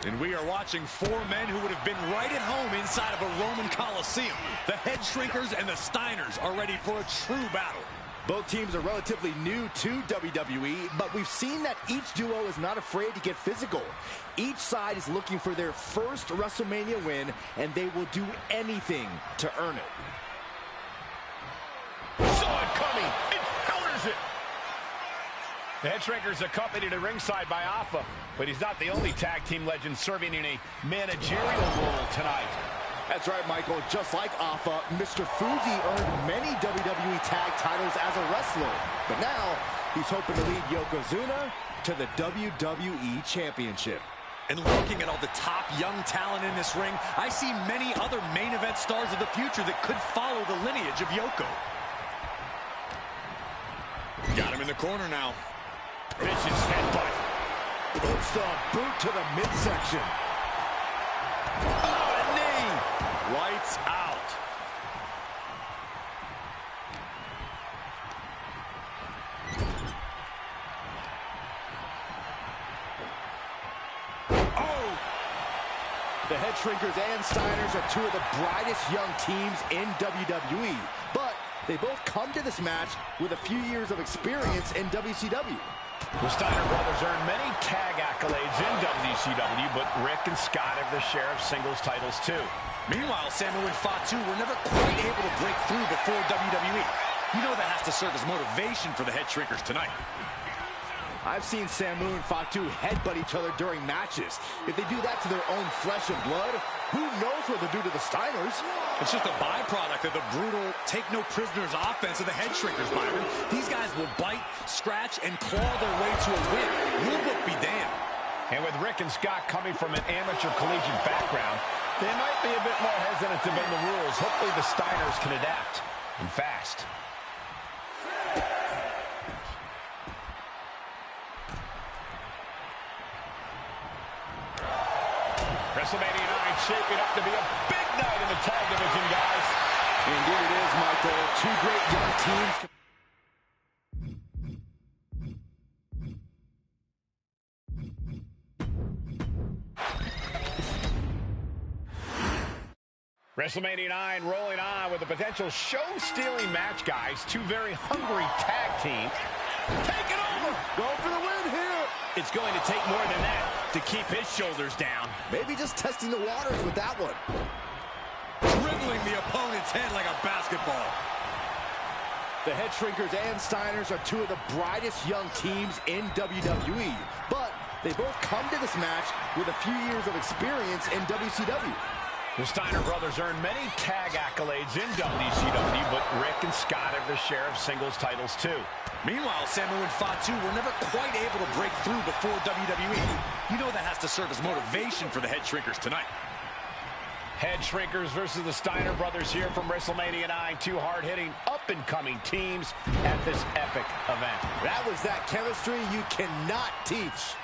And we are watching four men who would have been right at home inside of a Roman Coliseum. The Head Shrinkers and the Steiners are ready for a true battle. Both teams are relatively new to WWE, but we've seen that each duo is not afraid to get physical. Each side is looking for their first WrestleMania win, and they will do anything to earn it. Saw it coming. It counters it. The Head Shrinkers accompanied to ringside by Alpha, but he's not the only tag team legend serving in a managerial role tonight. That's right, Michael. Just like Alpha, Mr. Fuji earned many WWE tag titles as a wrestler. But now, he's hoping to lead Yokozuna to the WWE Championship. And looking at all the top young talent in this ring, I see many other main event stars of the future that could follow the lineage of Yoko. Got him in the corner now. Vicious headbutt. Puts the boot to the midsection. Oh, a knee. Lights out. Oh! The Head Shrinkers and Steiners are two of the brightest young teams in WWE. But they both come to this match with a few years of experience in WCW. The Steiner brothers earned many tag accolades in WCW, but Rick and Scott have their share of singles titles too. Meanwhile, Samu and Fatu were never quite able to break through before WWE. You know that has to serve as motivation for the Head Shrinkers tonight. I've seen Samu and Fatu headbutt each other during matches. If they do that to their own flesh and blood, who knows what they'll do to the Steiners? It's just a byproduct of the brutal take-no-prisoners offense of the Head Shrinkers, Byron. These guys will bite, scratch, and claw their way to a win. Rulebook be damned. And with Rick and Scott coming from an amateur collegiate background, they might be a bit more hesitant to bend the rules. Hopefully the Steiners can adapt, and fast. WrestleMania 9 shaping up to be a big night in the tag division, guys. Indeed it is, Michael. Two great young teams. WrestleMania 9 rolling on with a potential show-stealing match, guys. Two very hungry tag teams. Take it over! Go for the win here! It's going to take more than that to keep his shoulders down. Maybe just testing the waters with that one. Dribbling the opponent's head like a basketball. The Head Shrinkers and Steiners are two of the brightest young teams in WWE. But they both come to this match with a few years of experience in WCW. The Steiner brothers earned many tag accolades in WCW, but Rick and Scott have their share of singles titles too. Meanwhile, Samu and Fatu were never quite able to break through before WWE. You know that has to serve as motivation for the Head Shrinkers tonight. Head Shrinkers versus the Steiner brothers here from WrestleMania 9. Two hard-hitting, up-and-coming teams at this epic event. That was that chemistry you cannot teach.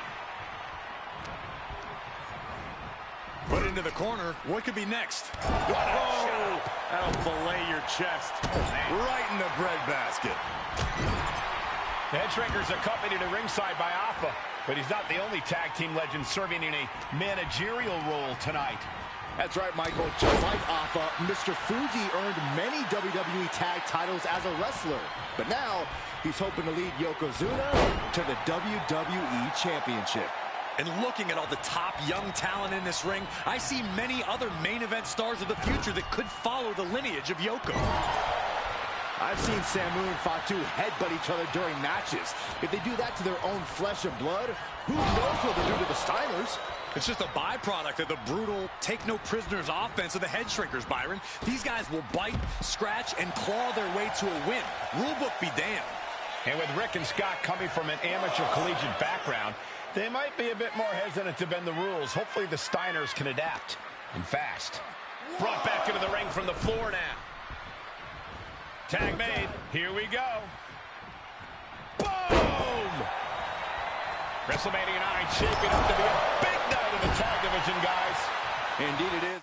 Put into the corner. What could be next? Oh, that'll fillet your chest. Right in the breadbasket. The Head Shrinkers accompanied to ringside by Alpha, but he's not the only tag team legend serving in a managerial role tonight. That's right, Michael. Just like Alpha, Mr. Fuji earned many WWE tag titles as a wrestler. But now, he's hoping to lead Yokozuna to the WWE Championship. And looking at all the top young talent in this ring, I see many other main event stars of the future that could follow the lineage of Yoko. I've seen Samu and Fatu headbutt each other during matches. If they do that to their own flesh and blood, who knows what they'll do to the Steiners? It's just a byproduct of the brutal take-no-prisoners offense of the Head Shrinkers, Byron. These guys will bite, scratch, and claw their way to a win. Rulebook be damned. And with Rick and Scott coming from an amateur collegiate background, they might be a bit more hesitant to bend the rules. Hopefully the Steiners can adapt, and fast. Brought back into the ring from the floor now. Tag made. Here we go. WrestleMania 9 shaping up to be a big night in the tag division, guys. Indeed it is.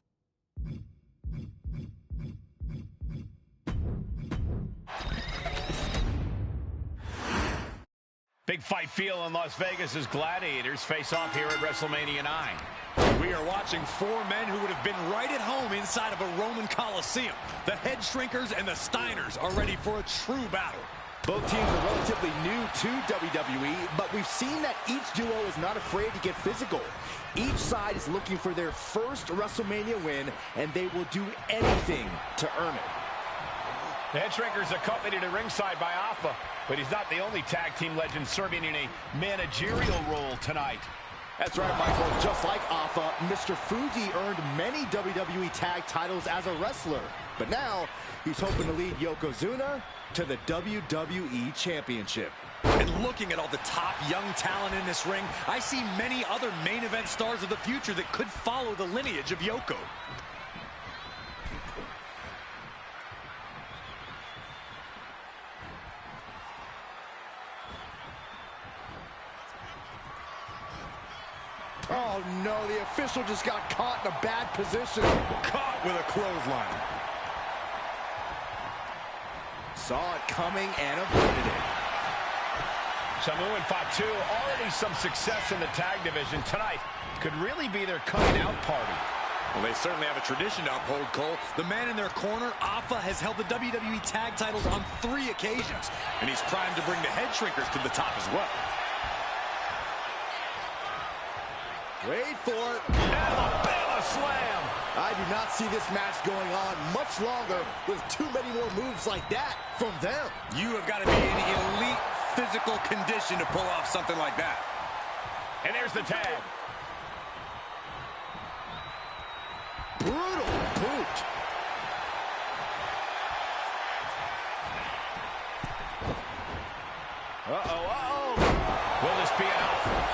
Big fight feel in Las Vegas as Gladiators face off here at WrestleMania 9. We are watching four men who would have been right at home inside of a Roman Coliseum. The Head Shrinkers and the Steiners are ready for a true battle. Both teams are relatively new to WWE, but we've seen that each duo is not afraid to get physical. Each side is looking for their first WrestleMania win, and they will do anything to earn it. The Head Shrinkers accompanied at ringside by Alpha, but he's not the only tag team legend serving in a managerial role tonight. That's right, Michael. Just like Alpha, Mr. Fuji earned many WWE tag titles as a wrestler. But now, he's hoping to lead Yokozuna to the WWE Championship. And looking at all the top young talent in this ring, I see many other main event stars of the future that could follow the lineage of Yoko. Oh no, the official just got caught in a bad position. Caught with a clothesline. Saw it coming and avoided it. Samu and Fatu, already some success in the tag division tonight, could really be their coming out party. Well, they certainly have a tradition to uphold, Cole. The man in their corner, Alpha, has held the WWE tag titles on 3 occasions, and he's primed to bring the Head Shrinkers to the top as well. Wait for it. Alabama slam. I do not see this match going on much longer with too many more moves like that from them. You have got to be in elite physical condition to pull off something like that. And there's the tag. Brutal boot. Will this be enough?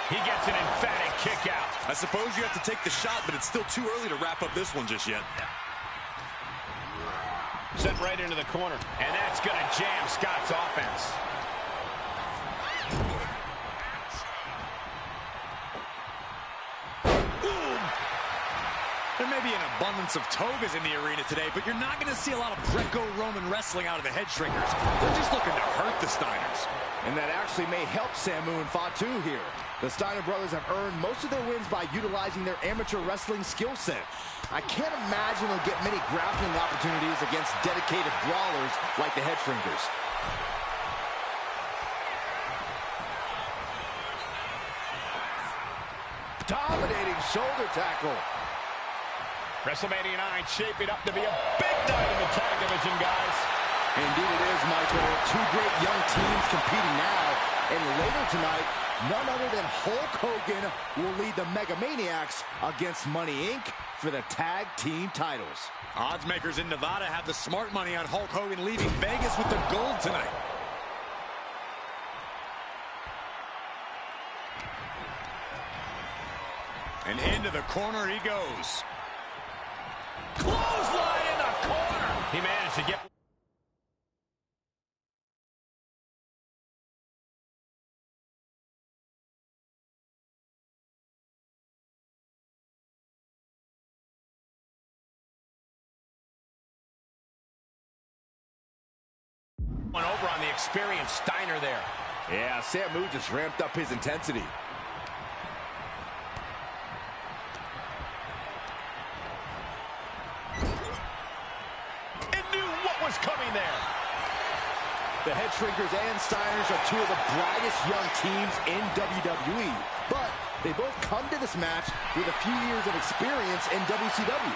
He gets an emphatic kick out. I suppose you have to take the shot, but it's still too early to wrap up this one just yet. Sent right into the corner. And that's going to jam Scott's offense. There may be an abundance of togas in the arena today, but you're not going to see a lot of Greco-Roman wrestling out of the Head Shrinkers. They're just looking to hurt the Steiners. And that actually may help Samu and Fatu here. The Steiner brothers have earned most of their wins by utilizing their amateur wrestling skill set. I can't imagine they'll get many grappling opportunities against dedicated brawlers like the Head Shrinkers. Dominating shoulder tackle. WrestleMania 9 shaping up to be a big night in the tag division, guys. Indeed it is, Michael. Two great young teams competing now. And later tonight, none other than Hulk Hogan will lead the Mega Maniacs against Money Inc. for the tag team titles. Odds makers in Nevada have the smart money on Hulk Hogan leaving Vegas with the gold tonight. And into the corner he goes. Clothesline in the corner. He managed to get... one over on the experienced Steiner there. Yeah, Samu just ramped up his intensity. And knew what was coming there. The Head Shrinkers and Steiners are two of the brightest young teams in WWE. But they both come to this match with a few years of experience in WCW.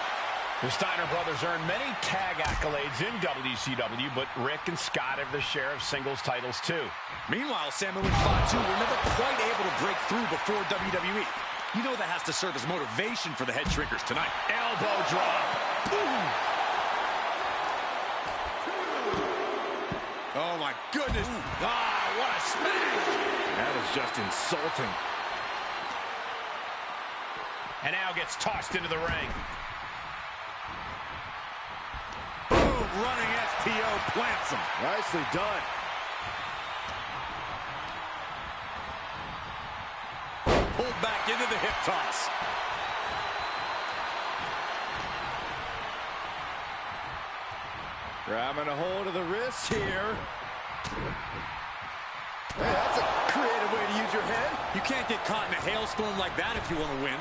The Steiner brothers earned many tag accolades in WCW, but Rick and Scott have their share of singles titles too. Meanwhile, Samu and Fatu were never quite able to break through before WWE. You know that has to serve as motivation for the Head Shrinkers tonight. Elbow drop. Boom. Oh my goodness. Ah, what a smash. That is just insulting. And now gets tossed into the ring. Running STO plants him. Nicely done. pulled back into the hip toss. Grabbing a hold of the wrist here. Hey, that's a creative way to use your head. You can't get caught in a hailstorm like that if you want to win.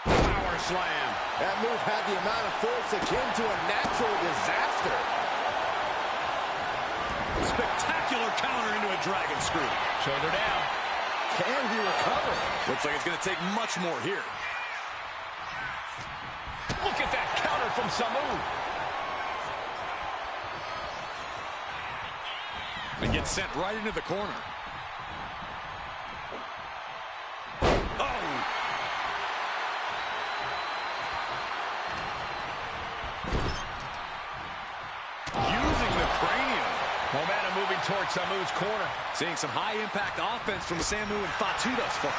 Power slam. That move had the amount of force akin to a natural disaster. Spectacular counter into a dragon screw. Shoulder down. Can he recover? Looks like it's going to take much more here. Look at that counter from Samu. And gets sent right into the corner. Oh! Using the cranium. Momentum moving towards Samu's corner. Seeing some high-impact offense from Samu and Fatu thus far.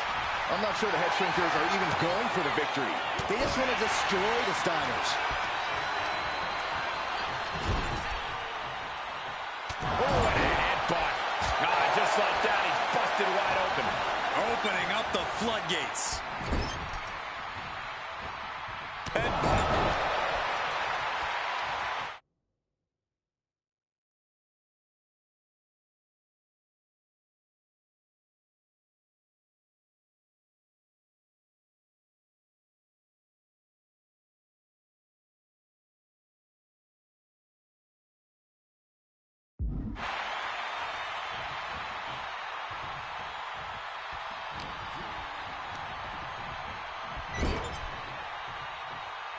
I'm not sure the Head Shrinkers are even going for the victory. They just want to destroy the Steiners. Oh, and a headbutt. Just like that, he's busted wide open. Opening up the floodgates. Headbutt.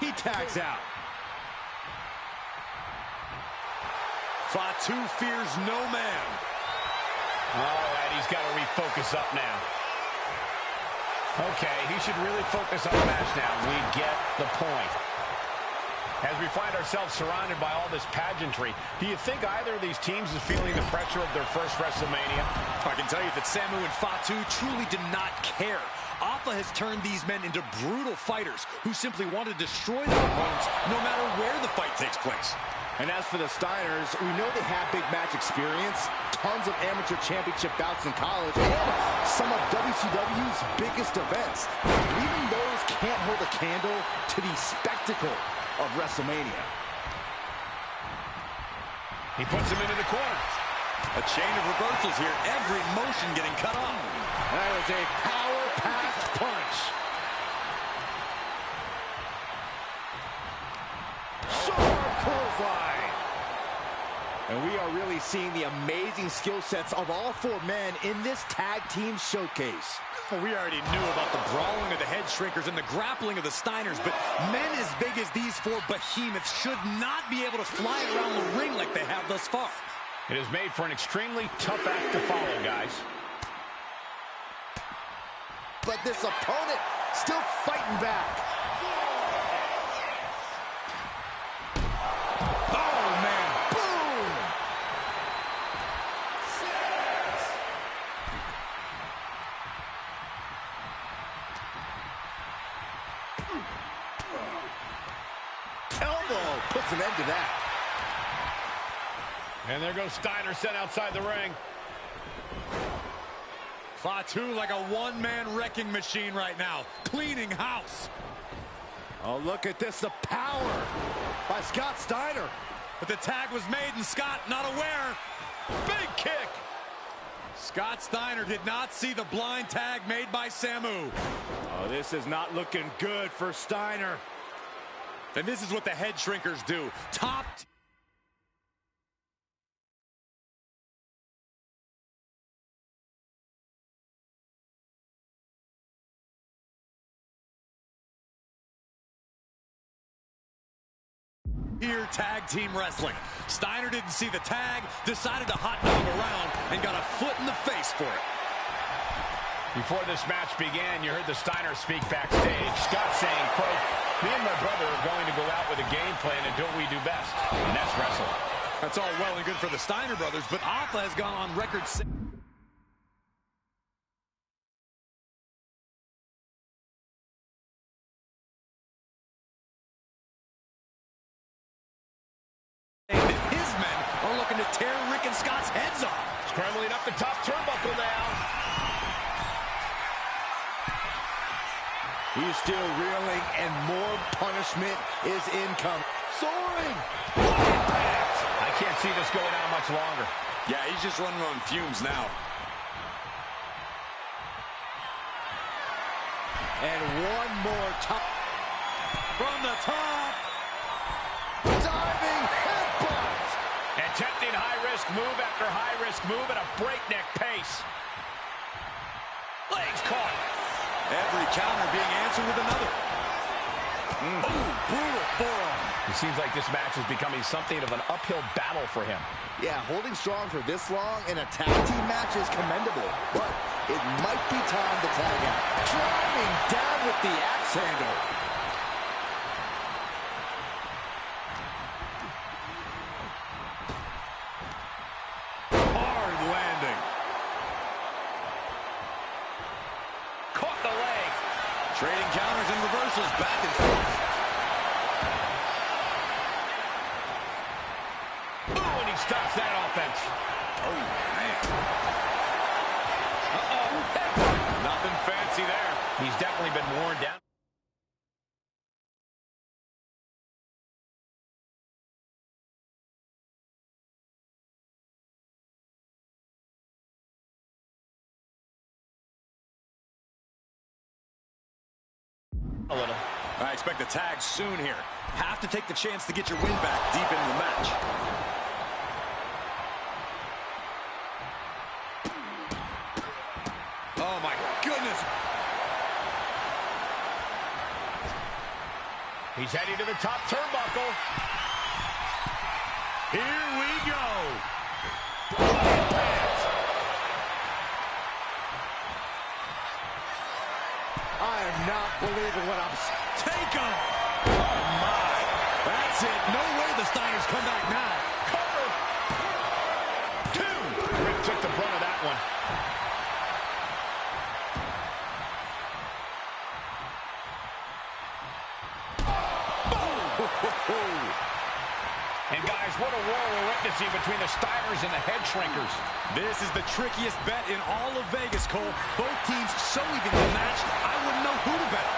He tags out. Fatu fears no man. Oh, and he's got to refocus up now. Okay, he should really focus on the match now. We get the point. As we find ourselves surrounded by all this pageantry, do you think either of these teams is feeling the pressure of their first WrestleMania? I can tell you that Samu and Fatu truly did not care. Alpha has turned these men into brutal fighters who simply want to destroy their opponents no matter where the fight takes place. And as for the Steiners, we know they have big match experience, tons of amateur championship bouts in college, and some of WCW's biggest events. Even those can't hold a candle to the spectacle of WrestleMania. He puts him into the corner. A chain of reversals here, every motion getting cut off. That was a power-packed punch. Sharp clothesline. And we are really seeing the amazing skill sets of all four men in this tag team showcase. Well, we already knew about the brawling of the Head Shrinkers and the grappling of the Steiners, but men as big as these four behemoths should not be able to fly around the ring like they have thus far. It is made for an extremely tough act to follow, guys. But this opponent still fighting back. Oh, man. Boom! Elbow puts an end to that. And there goes Steiner sent outside the ring. Fatu like a one-man wrecking machine right now, cleaning house. Oh, look at this, the power by Scott Steiner. But the tag was made and Scott not aware. Big kick. Scott Steiner did not see the blind tag made by Samu. Oh, this is not looking good for Steiner. And this is what the Head Shrinkers do. Top here tag team wrestling. Steiner didn't see the tag, decided to hot dog around, and got a foot in the face for it. Before this match began, you heard the Steiner speak backstage. Scott saying, quote, "Me and my brother are going to go out with a game plan and do what we do best, and that's wrestle." That's all well and good for the Steiner brothers, but Alpha has gone on record saying that his men are looking to tear Rick and Scott's heads off. Scrambling up the top turnbuckle now. He's still reeling, and more punishment is incoming. Soaring! I can't see this going on much longer. Yeah, he's just running on fumes now. And one more top. From the top. Diving headbutt. Attempting high-risk move after high-risk move at a breakneck pace. Legs caught. Every counter being answered with another. Ooh, brutal forearm. It seems like this match is becoming something of an uphill battle for him. Yeah, holding strong for this long in a tag team match is commendable, but it might be time to tag out. Driving down with the axe handle. Hard landing. Caught the leg. Trading counters and reversals back and forth. Ooh, and he stops that offense. Oh, man. Nothing fancy there. He's definitely been worn down. A little. I expect a tag soon here. Have to take the chance to get your win back deep into the match. Oh, my goodness. He's heading to the top turnbuckle. Here we go. I am not believing what I'm... Take him. Oh, my. That's it. No way the Steiners come back now. Cover. 2. Rick took the brunt of that one. And guys, what a war we're witnessing between the Steiners and the Head Shrinkers. This is the trickiest bet in all of Vegas, Cole. Both teams so evenly matched, I wouldn't know who to bet.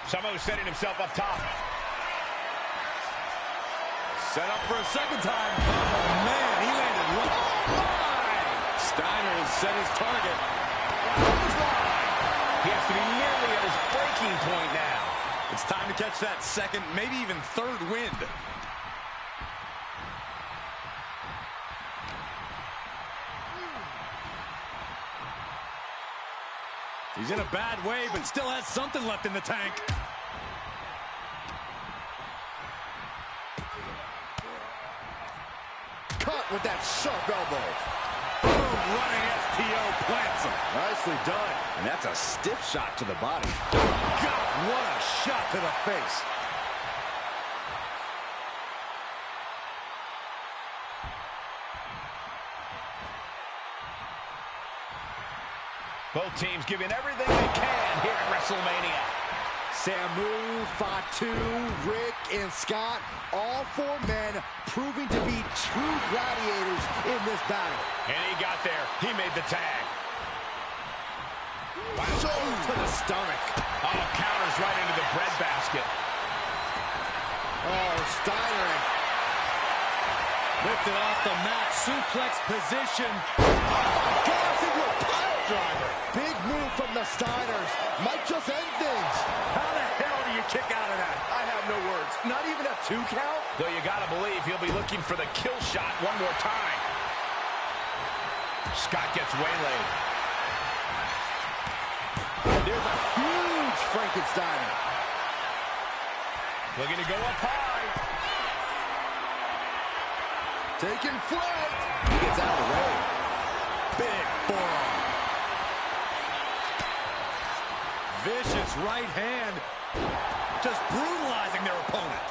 Samoa setting himself up top. Set up for a second time. Oh, man, he landed one. Oh, my! Steiner has set his target. He has to be nearly at his breaking point now. It's time to catch that second, maybe even third wind. He's in a bad way, but still has something left in the tank. Cut with that sharp elbow. Boom, running STO plants him. Nicely done. And that's a stiff shot to the body. God, what a shot to the face. Both teams giving everything they can here at WrestleMania. Samu, Fatu, Rick, and Scott, all 4 men proving to be true gladiators in this battle. And he got there. He made the tag. Shoulder to the stomach. Oh, counters right into the breadbasket. Oh, Steiner. Lifted off the mat, suplex position. Gas into a pile driver. Big move from the Steiners. Might just end things. How the hell do you kick out of that? I have no words. Not even a 2 count? Though you gotta believe he'll be looking for the kill shot one more time. Scott gets waylaid. There's a huge Frankensteiner. Looking to go up high. Taking flight. He gets out of the way. Big forearm. Vicious right hand. Just brutalizing their opponent.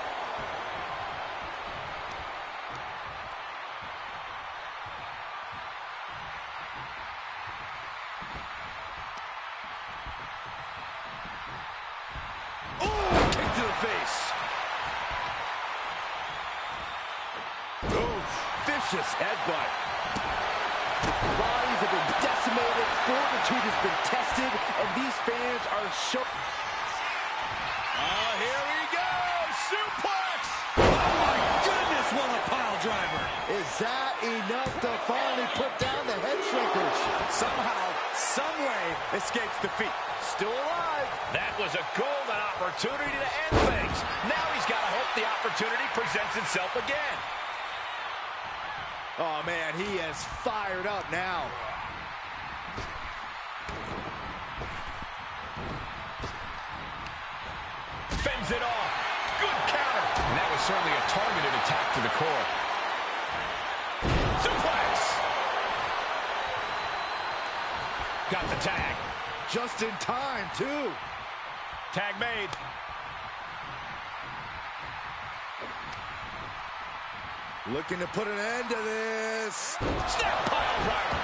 Oh, kick to the face. Oof, vicious headbutt. Body Families have been decimated, fortitude has been tested, and these fans are showing. Here we go! Suplex! Oh my goodness, what a pile driver! Is that enough to finally put down the Head Shrinkers? Somehow, someway, escapes defeat. Still alive. That was a golden opportunity to end things. Now he's got to hope the opportunity presents itself again. Oh man, he is fired up now. Fends it off. Good counter. And that was certainly a targeted attack to the core. Suplex. Got the tag. Just in time, too. Tag made. Looking to put an end to this. Snap pile driver.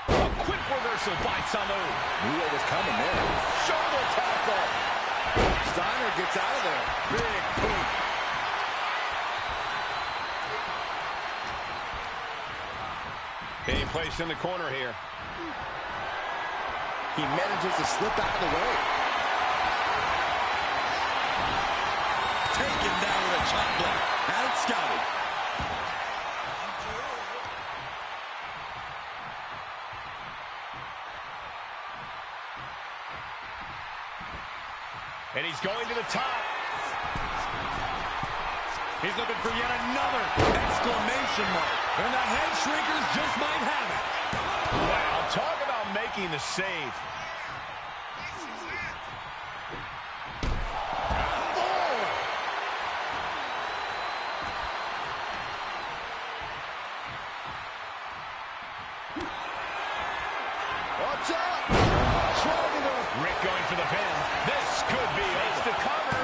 A quick reversal by Samu. Knew what was coming there. Shoulder tackle. Steiner gets out of there. Big boot. Being placed in the corner here. He manages to slip out of the way. Taken down with a chop block. Had it scouted. And he's going to the top. He's looking for yet another exclamation mark. And the Head Shrinkers just might have it. Wow, talk about making the save. Watch out! Strong enough. Rick going for the pin. This could be over. To cover.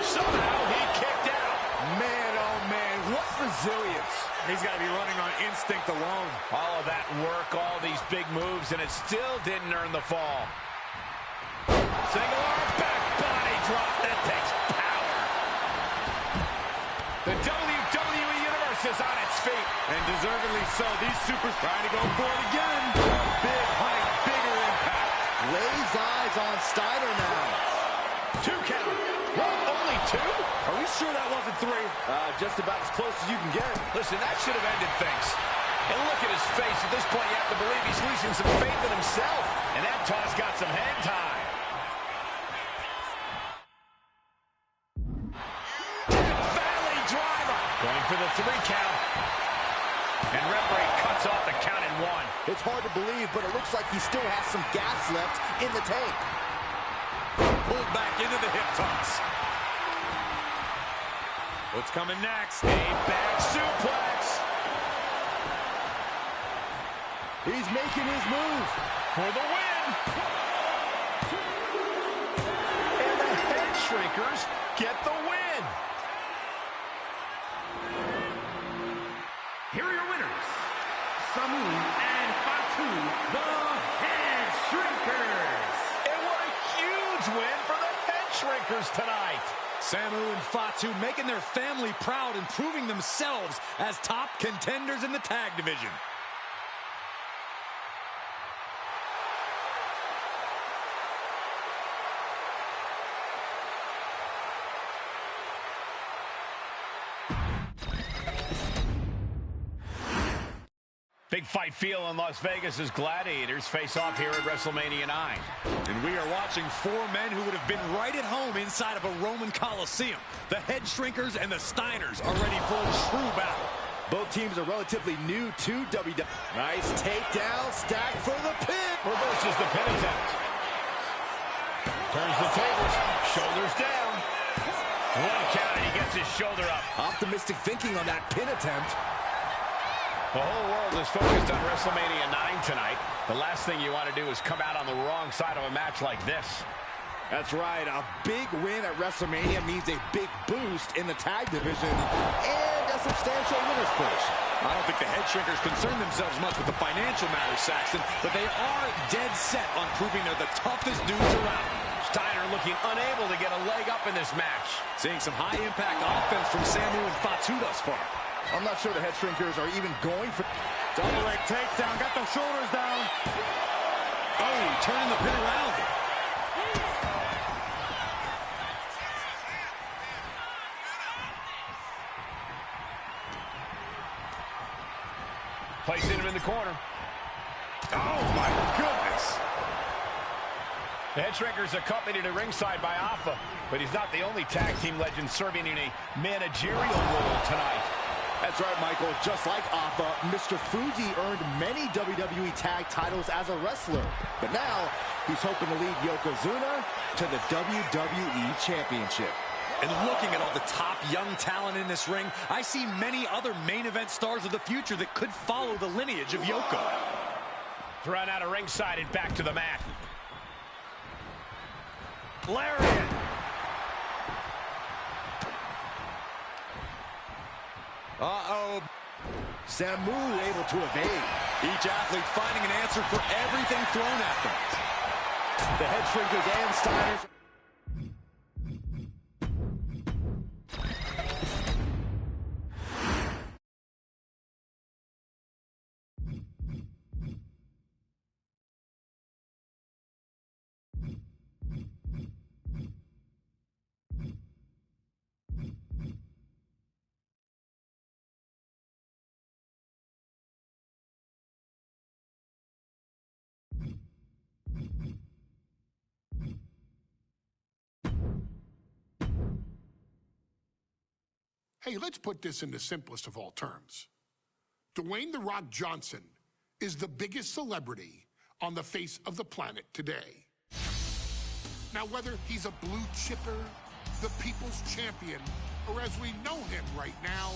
Somehow he kicked out. Man, oh man, what resilience. He's got to be running on instinct alone. All of that work, all these big moves, and it still didn't earn the fall. Single arm back body drop. That takes power. The WWE Universe is on its feet. And deservedly so. These supers trying to go for it again. Big height, bigger impact. Lays eyes on Steiner now. 2 count. What? Only 2? Are we sure that wasn't 3? Just about as close as you can get. Listen, that should have ended things. And look at his face. At this point, you have to believe he's losing some faith in himself. And that toss got some hang time. Death Valley driver. Going for the 3 count. And referee cuts off the count in 1. It's hard to believe, but it looks like he still has some gas left in the tank. Pulled back into the hip toss. What's coming next? A back suplex. He's making his move. For the win. And the Head Shrinkers get the win. Here are your winners, Samu and Fatu, the Head Shrinkers. And what a huge win for the Head Shrinkers tonight. Samu and Fatu making their family proud and proving themselves as top contenders in the tag division. Big fight feel in Las Vegas as Gladiators face off here at WrestleMania 9. And we are watching 4 men who would have been right at home inside of a Roman Coliseum. The Head Shrinkers and the Steiners are ready for a true battle. Both teams are relatively new to WWE. Nice takedown, stacked for the pin. Reverses the pin attempt. Turns the tables, shoulders down. 1 count and he gets his shoulder up. Optimistic thinking on that pin attempt. The whole world is focused on WrestleMania 9 tonight. The last thing you want to do is come out on the wrong side of a match like this. That's right. A big win at WrestleMania means a big boost in the tag division and a substantial winner's push. I don't think the Head Shrinkers concern themselves much with the financial matters, Saxton, but they are dead set on proving they're the toughest dudes around. Steiner looking unable to get a leg up in this match. Seeing some high-impact offense from Samu and Fatu thus far. I'm not sure the head shrinkers are even going for... Double leg takedown, got the shoulders down. Oh, turning the pin around. Placing him in the corner. Oh, my goodness. The head shrinker's accompanied at ringside by Alpha, but he's not the only tag team legend serving in a managerial role tonight. That's right, Michael. Just like Alpha, Mr. Fuji earned many WWE tag titles as a wrestler. But now, he's hoping to lead Yokozuna to the WWE Championship. And looking at all the top young talent in this ring, I see many other main event stars of the future that could follow the lineage of Yoko. Thrown out of ringside and back to the mat. Lariat. Uh-oh. Samu able to evade. Each athlete finding an answer for everything thrown at them. The head shrinkers and Steiners. Hey, let's put this in the simplest of all terms. Dwayne "The Rock" Johnson is the biggest celebrity on the face of the planet today. Now, whether he's a blue chipper, the people's champion, or as we know him right now,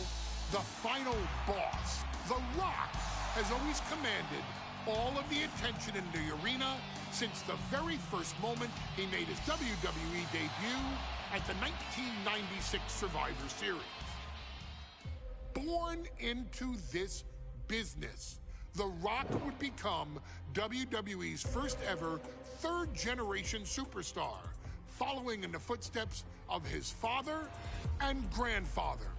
the final boss, The Rock has always commanded all of the attention in the arena since the very first moment he made his WWE debut at the 1996 Survivor Series. Born into this business, The Rock would become WWE's first ever third-generation superstar, following in the footsteps of his father and grandfather.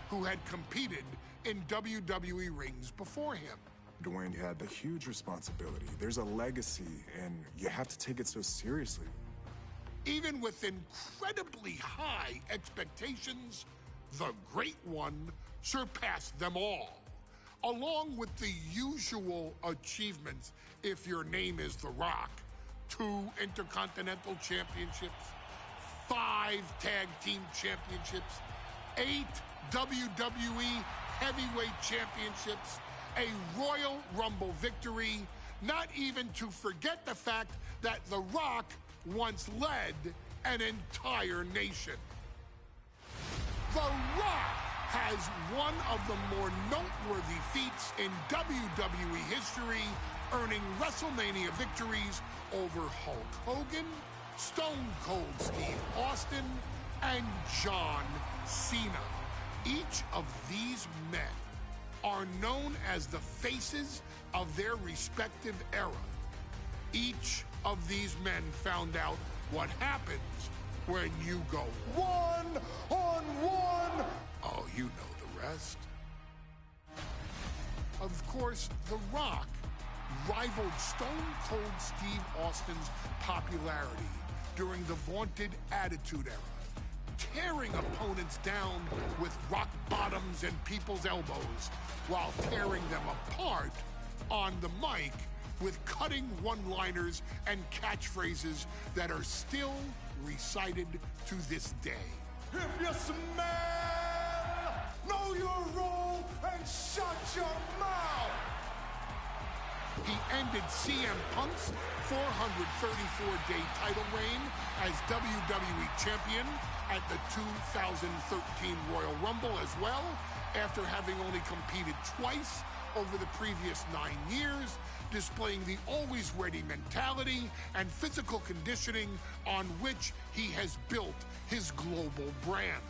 Who had competed in WWE rings before him. Dwayne had the huge responsibility. There's a legacy, and you have to take it so seriously. Even with incredibly high expectations, the Great One surpassed them all, along with the usual achievements if your name is The Rock. 2 Intercontinental Championships, 5 Tag Team Championships, 8 WWE Heavyweight Championships, a Royal Rumble victory, not even to forget the fact that The Rock once led an entire nation. The Rock has one of the more noteworthy feats in WWE history, earning WrestleMania victories over Hulk Hogan, Stone Cold Steve Austin, and John Cena. Each of these men are known as the faces of their respective era. Each of these men found out what happens when you go one-on-one. Oh, you know the rest. Of course, The Rock rivaled Stone Cold Steve Austin's popularity during the vaunted Attitude Era, tearing opponents down with rock bottoms and people's elbows while tearing them apart on the mic with cutting one-liners and catchphrases that are still recited to this day. If you smell, know your role and shut your mouth. He ended CM Punk's 434-day title reign as WWE Champion at the 2013 Royal Rumble as well, after having only competed twice over the previous 9 years, displaying the always-ready mentality and physical conditioning on which he has built his global brand.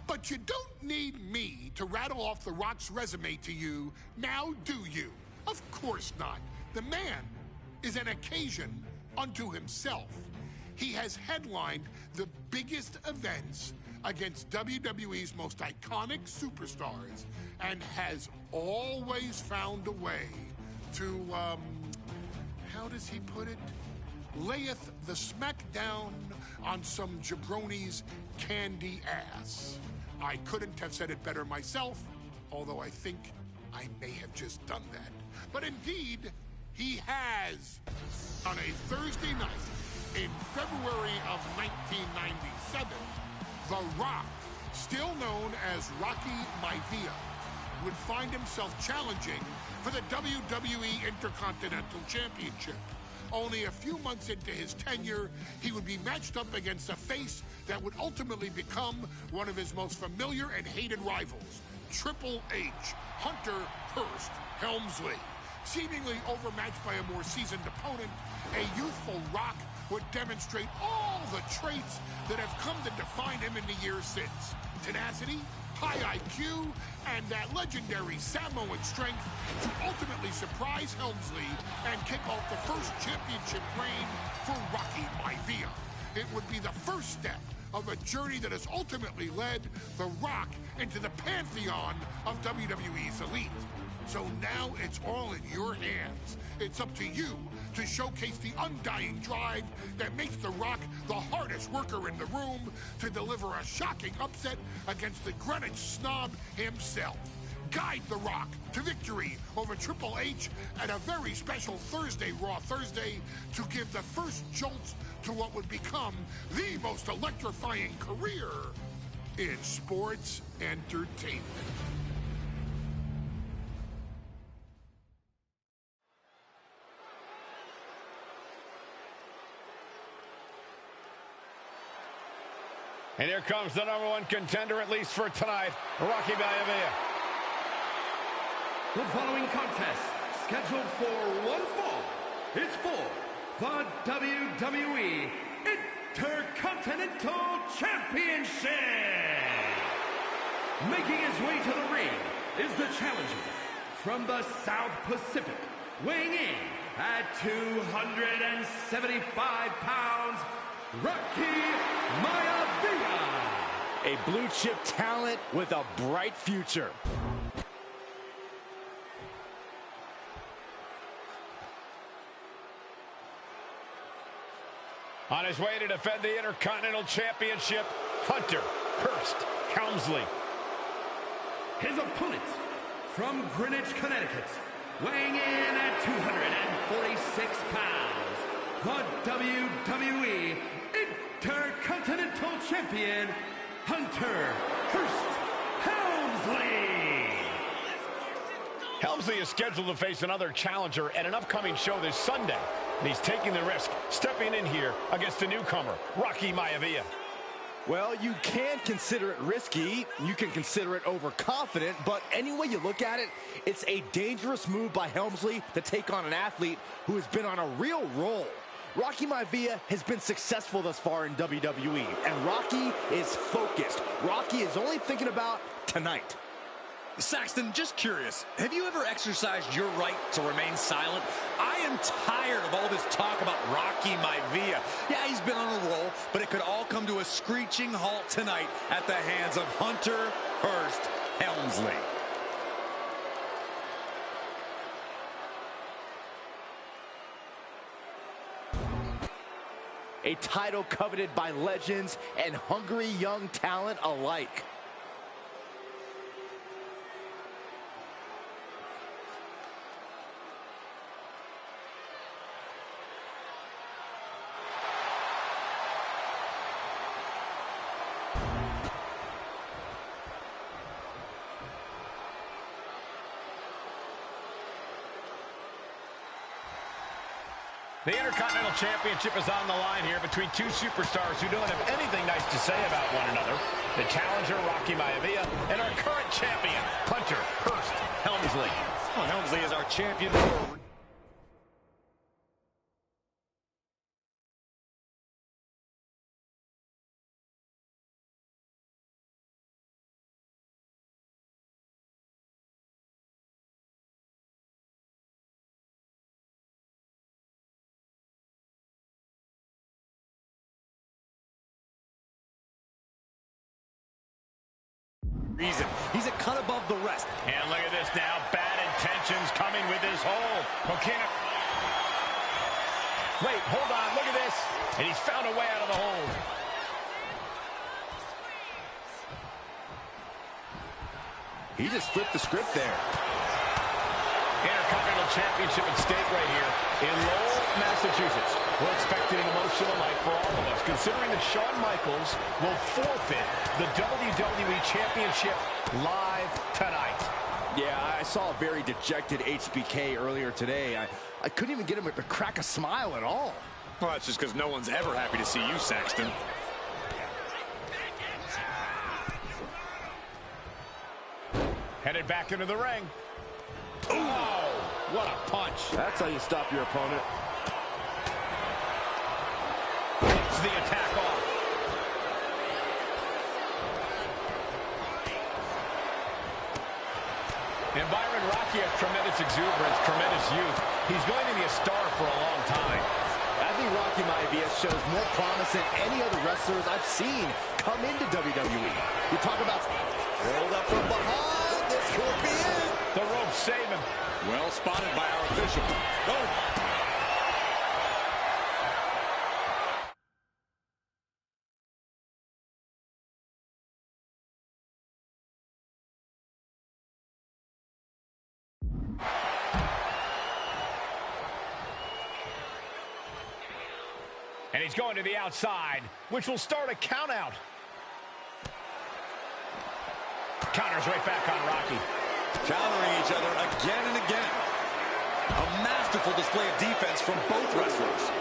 But you don't need me to rattle off The Rock's resume to you, now do you? Of course not. The man is an occasion unto himself. He has headlined the biggest events against WWE's most iconic superstars and has always found a way to, how does he put it? Layeth the smackdown on some jabroni's candy ass. I couldn't have said it better myself, although I think I may have just done that. But indeed, he has. On a Thursday night in February of 1997, The Rock, still known as Rocky Maivia, would find himself challenging for the WWE Intercontinental Championship. Only a few months into his tenure, he would be matched up against a face that would ultimately become one of his most familiar and hated rivals, Triple H, Hunter Hearst Helmsley. Seemingly overmatched by a more seasoned opponent, a youthful Rock would demonstrate all the traits that have come to define him in the years since. Tenacity, high IQ, and that legendary Samoan strength to ultimately surprise Helmsley and kick off the first championship reign for Rocky Maivia. It would be the first step of a journey that has ultimately led The Rock into the pantheon of WWE's elite. So now it's all in your hands. It's up to you to showcase the undying drive that makes The Rock the hardest worker in the room to deliver a shocking upset against the Greenwich snob himself. Guide The Rock to victory over Triple H at a very special Thursday, Raw Thursday, to give the first jolts to what would become the most electrifying career in sports entertainment. And here comes the #1 contender, at least for tonight, Rocky Maivia. The following contest, scheduled for one fall, is for the WWE Intercontinental Championship. Making his way to the ring is the challenger from the South Pacific, weighing in at 275 pounds, Rocky Maivia. A blue chip talent with a bright future. On his way to defend the Intercontinental Championship, Hunter Hearst Helmsley. His opponent from Greenwich, Connecticut, weighing in at 246 pounds, the WWE Intercontinental Champion, Hunter Hearst Helmsley. Helmsley is scheduled to face another challenger at an upcoming show this Sunday. And he's taking the risk, stepping in here against the newcomer, Rocky Maivia. Well, you can consider it risky, you can consider it overconfident, but any way you look at it, it's a dangerous move by Helmsley to take on an athlete who has been on a real roll. Rocky Maivia has been successful thus far in WWE, and Rocky is focused. Rocky is only thinking about tonight. Saxton, just curious, have you ever exercised your right to remain silent? I am tired of all this talk about Rocky Maivia. Yeah, he's been on a roll, but it could all come to a screeching halt tonight at the hands of Hunter Hearst Helmsley. A title coveted by legends and hungry young talent alike. The Intercontinental Championship is on the line here between two superstars who don't have anything nice to say about one another. The challenger, Rocky Maivia, and our current champion, Hunter Hearst Helmsley. Well, Helmsley is our champion for reason. He's a cut above the rest. And look at this now. Bad intentions coming with this hold. Coquina. Wait, hold on. Look at this. And he's found a way out of the hold. He just flipped the script there. Intercontinental Championship at stake right here in Lowell, Massachusetts. We're expecting an emotional night for all of us, considering that Shawn Michaels will forfeit the WWE Championship live tonight. Yeah, I saw a very dejected HBK earlier today. I couldn't even get him to crack a smile at all. Well, that's just because no one's ever happy to see you, Saxton. Headed back into the ring. Oh, what a punch. That's how you stop your opponent. Takes the attack off. And Byron, Rocky has tremendous exuberance, tremendous youth. He's going to be a star for a long time. I think Rocky Maivia shows more promise than any other wrestlers I've seen come into WWE. You talk about rolled up from behind. This could be it. The rope saving. Well spotted by our official. Oh. And he's going to the outside, which will start a count out. Counters right back on Rocky. Countering each other again and again. A masterful display of defense from both wrestlers.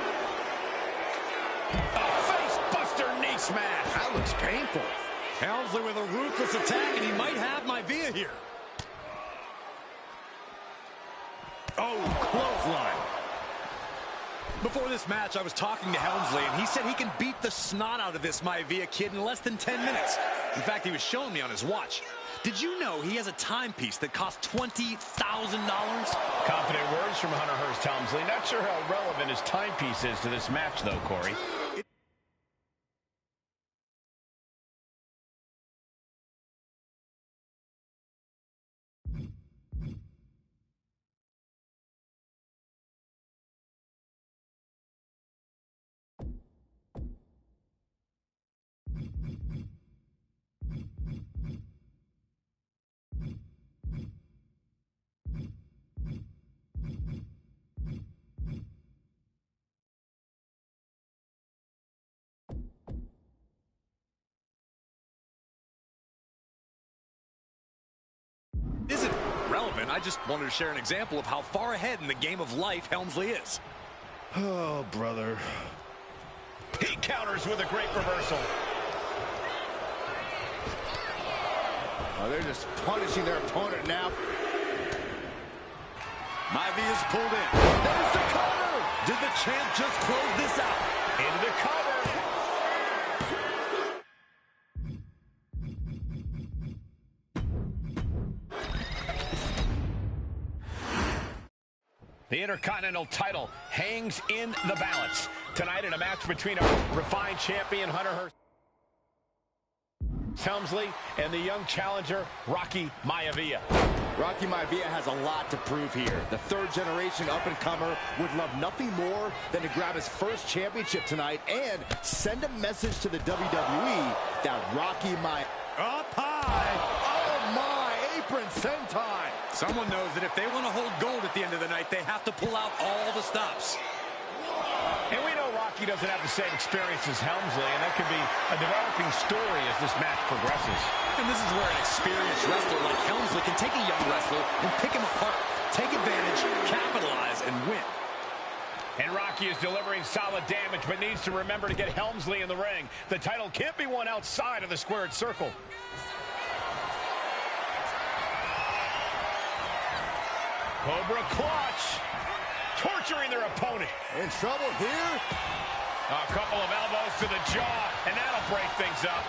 A face buster knee smash. That looks painful. Helmsley with a ruthless attack, and he might have Maivia here. Oh, clothesline. Before this match, I was talking to Helmsley, and he said he can beat the snot out of this Maivia kid in less than 10 minutes. In fact, he was showing me on his watch. Did you know he has a timepiece that costs $20,000? Confident words from Hunter Hearst Helmsley. Not sure how relevant his timepiece is to this match, though, Corey. Isn't relevant. I just wanted to share an example of how far ahead in the game of life Helmsley is. Oh, brother. He counters with a great reversal. Oh, they're just punishing their opponent now. Maivia's pulled in. There's the cover! Did the champ just close this out? Into the cover. The Intercontinental title hangs in the balance tonight in a match between our refined champion Hunter Hearst Helmsley and the young challenger Rocky Maivia. Rocky Maivia has a lot to prove here. The third-generation up-and-comer would love nothing more than to grab his first championship tonight and send a message to the WWE that Rocky Maivia... Up high! Oh, my! Apron senton! Someone knows that if they want to hold gold at the end of the night, they have to pull out all the stops. And we know Rocky doesn't have the same experience as Helmsley, and that could be a developing story as this match progresses. And this is where an experienced wrestler like Helmsley can take a young wrestler and pick him apart, take advantage, capitalize, and win. And Rocky is delivering solid damage, but needs to remember to get Helmsley in the ring. The title can't be won outside of the squared circle. Cobra clutch. Torturing their opponent. In trouble here. A couple of elbows to the jaw, and that'll break things up.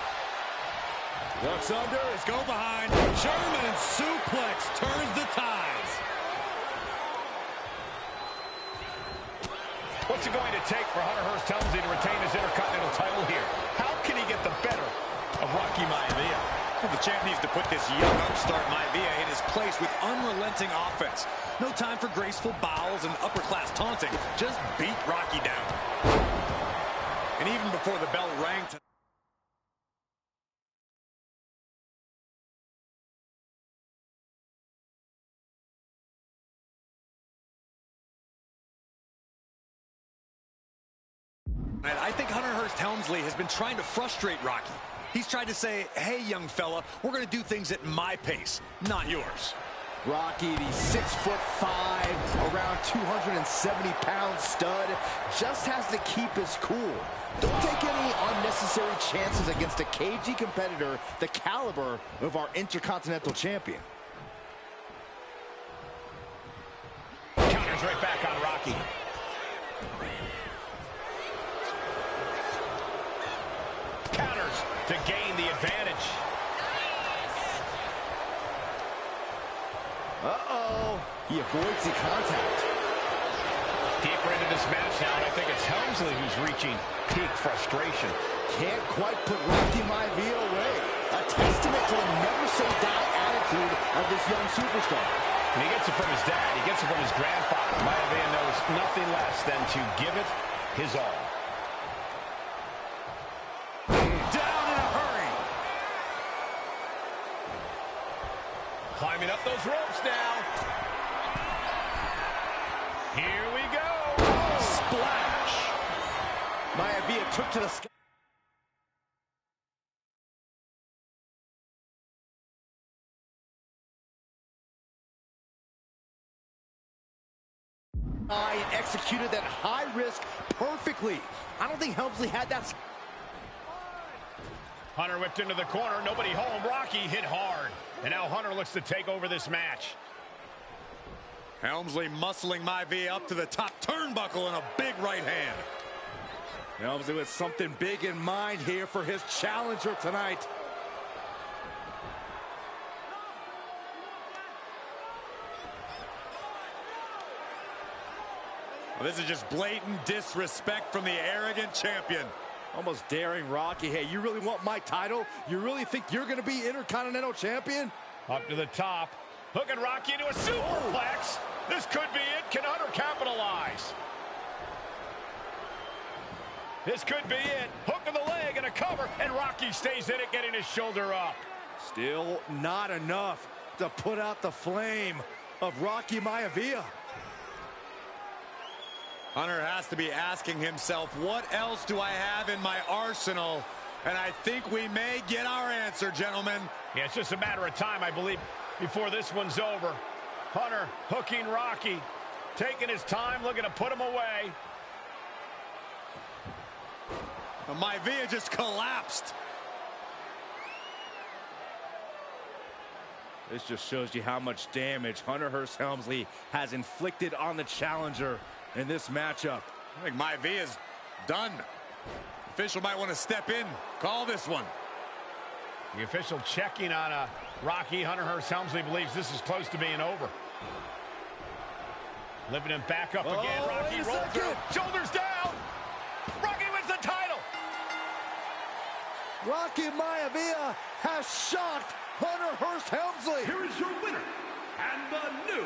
Looks under. Let's go behind. German suplex turns the tides. What's it going to take for Hunter Hearst Helmsley to retain his Intercontinental title here? How can he get the better of Rocky Maivia? The champ needs to put this young upstart Maivia in his place with unrelenting offense. No time for graceful bows and upper-class taunting. Just beat Rocky down. And even before the bell rang... I think Hunter Hearst Helmsley has been trying to frustrate Rocky. He's tried to say, hey, young fella, we're going to do things at my pace, not yours. Rocky, the 6'5", around 270-pound stud, just has to keep his cool. Don't take any unnecessary chances against a cagey competitor the caliber of our Intercontinental Champion. Counters right back on Rocky. Counters to gain the advantage. Uh-oh. He avoids the contact. Deeper into this match now, and I think it's Helmsley who's reaching peak frustration. Can't quite put Rocky Maivia away. A testament to the never-say-die attitude of this young superstar. And he gets it from his dad. He gets it from his grandfather. Maivia knows nothing less than to give it his all. Climbing up those ropes now. Here we go. Splash. Maivia took to the sky. And executed that high risk perfectly. I don't think Helmsley had that. Hunter whipped into the corner. Nobody home. Rocky hit hard. And now Hunter looks to take over this match. Helmsley muscling Maivia up to the top turnbuckle and a big right hand. Helmsley with something big in mind here for his challenger tonight. Well, this is just blatant disrespect from the arrogant champion. Almost daring Rocky. Hey, you really want my title? You really think you're going to be Intercontinental Champion? Up to the top. Hooking Rocky into a superplex. This could be it. Can Hunter capitalize? This could be it. Hook of the leg and a cover. And Rocky stays in it, getting his shoulder up. Still not enough to put out the flame of Rocky Maivia. Hunter has to be asking himself, what else do I have in my arsenal? And I think we may get our answer, gentlemen. Yeah, it's just a matter of time, I believe, before this one's over. Hunter hooking Rocky, taking his time, looking to put him away. Maivia just collapsed. This just shows you how much damage Hunter Hearst Helmsley has inflicted on the challenger in this matchup. I think Maivia's done. The official might want to step in, call this one. The official checking on Rocky. Hunter Hearst Helmsley believes this is close to being over. Lifting him back up again. Rocky rolled through. Shoulders down. Rocky wins the title. Rocky Maivia has shocked Hunter Hearst Helmsley. Here is your winner and the new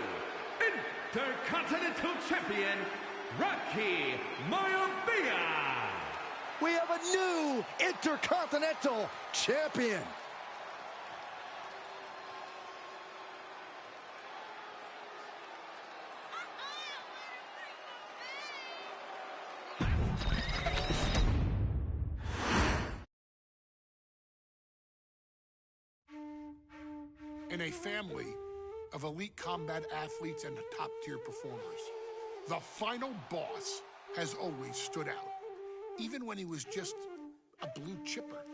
Intercontinental Champion, Rocky Maivia. We have a new Intercontinental Champion. In a family of elite combat athletes and top-tier performers, the final boss has always stood out, even when he was just a blue chipper.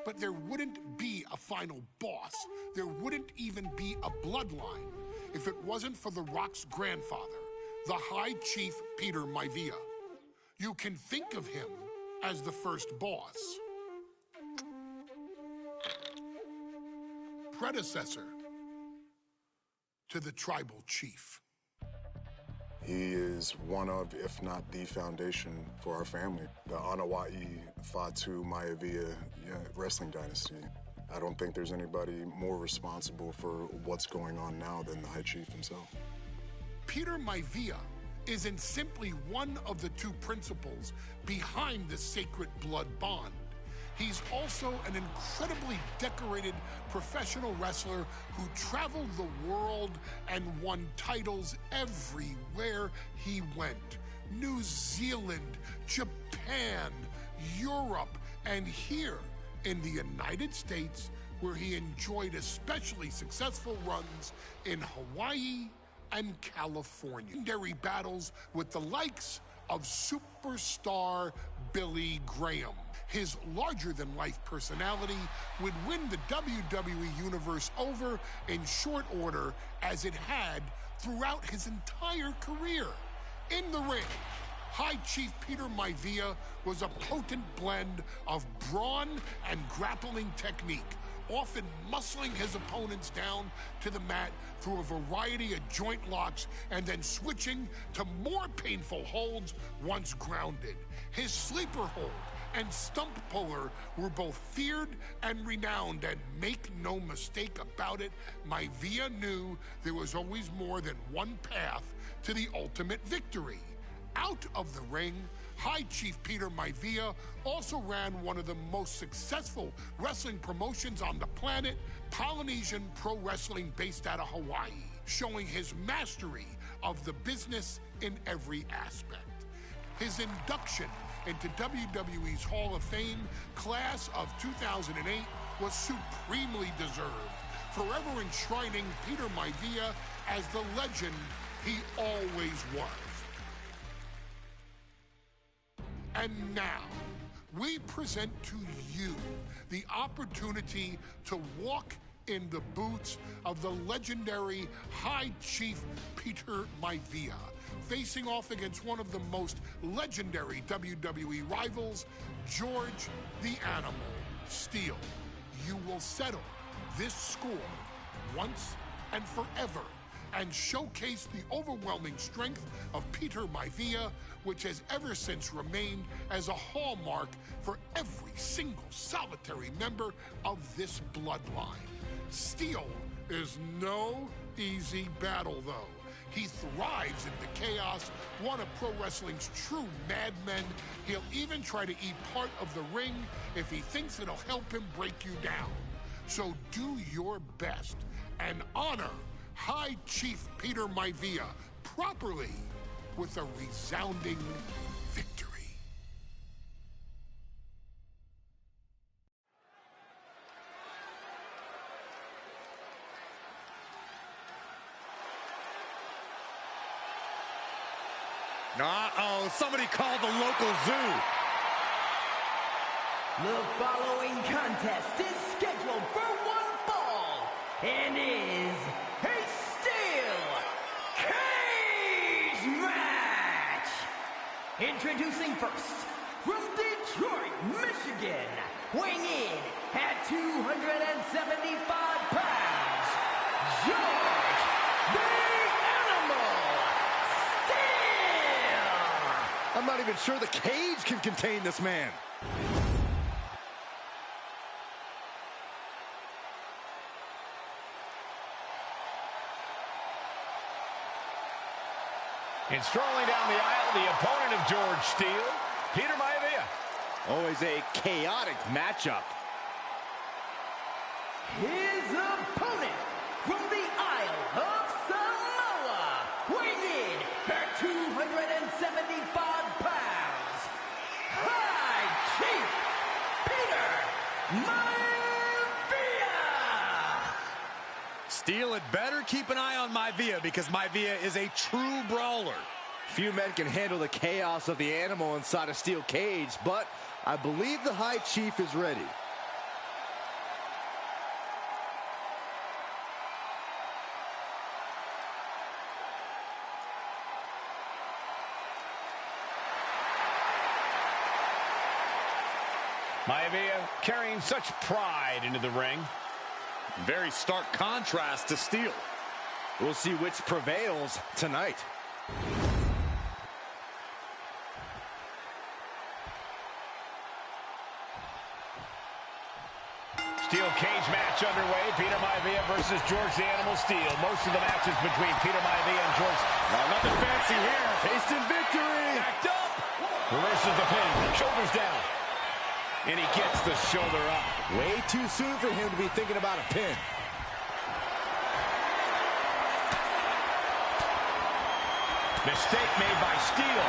But there wouldn't be a final boss. There wouldn't even be a bloodline if it wasn't for The Rock's grandfather, the High Chief Peter Maivia. You can think of him as the first boss. Predecessor to the tribal chief. He is one of, if not the foundation for our family. The Anoa'i Fatu Maivia wrestling dynasty. I don't think there's anybody more responsible for what's going on now than the High Chief himself. Peter Maivia isn't simply one of the two principals behind the Sacred Blood Bond. He's also an incredibly decorated professional wrestler who traveled the world and won titles everywhere he went. New Zealand, Japan, Europe, and here in the United States, where he enjoyed especially successful runs in Hawaii and California. Legendary battles with the likes of superstar Billy Graham. His larger-than-life personality would win the WWE Universe over in short order, as it had throughout his entire career. In the ring, High Chief Peter Maivia was a potent blend of brawn and grappling technique, often muscling his opponents down to the mat through a variety of joint locks and then switching to more painful holds once grounded. His sleeper hold and stump puller were both feared and renowned, and make no mistake about it, Maivia knew there was always more than one path to the ultimate victory. Out of the ring, High Chief Peter Maivia also ran one of the most successful wrestling promotions on the planet, Polynesian Pro Wrestling, based out of Hawaii, showing his mastery of the business in every aspect. His induction into WWE's Hall of Fame class of 2008 was supremely deserved, forever enshrining Peter Maivia as the legend he always was. And now, we present to you the opportunity to walk in the boots of the legendary High Chief Peter Maivia, facing off against one of the most legendary WWE rivals, George the Animal Steele. You will settle this score once and forever, and showcase the overwhelming strength of Peter Maivia, which has ever since remained as a hallmark for every single solitary member of this bloodline. Steele is no easy battle, though. He thrives in the chaos, one of pro wrestling's true madmen. He'll even try to eat part of the ring if he thinks it'll help him break you down. So do your best and honor High Chief Peter Maivia properly with a resounding victory. Uh-oh, somebody called the local zoo. The following contest is scheduled for one fall and is a steel cage match. Introducing first, from Detroit, Michigan, weighing in at 275 pounds, George the Animal Steele. I'm not even sure the cage can contain this man. And strolling down the aisle, the opponent of George Steele, Peter Maivia. Always a chaotic matchup. His opponent from the Isle of Samoa, weighing in at 275 pounds, High Chief Peter Maivia. Steele had better keep an eye on Maivia, because Maivia is a true brawler. Few men can handle the chaos of the animal inside a steel cage, but I believe the High Chief is ready. Maivia carrying such pride into the ring. Very stark contrast to Steele. We'll see which prevails tonight. Steele Steel cage match underway. Peter Maivia versus George the Animal Steel. Most of the matches between Peter Maivia and George. Nothing fancy here. Tasting victory. Backed up. Reverses the pin. Shoulders down. And he gets the shoulder up. Way too soon for him to be thinking about a pin. Mistake made by Steel.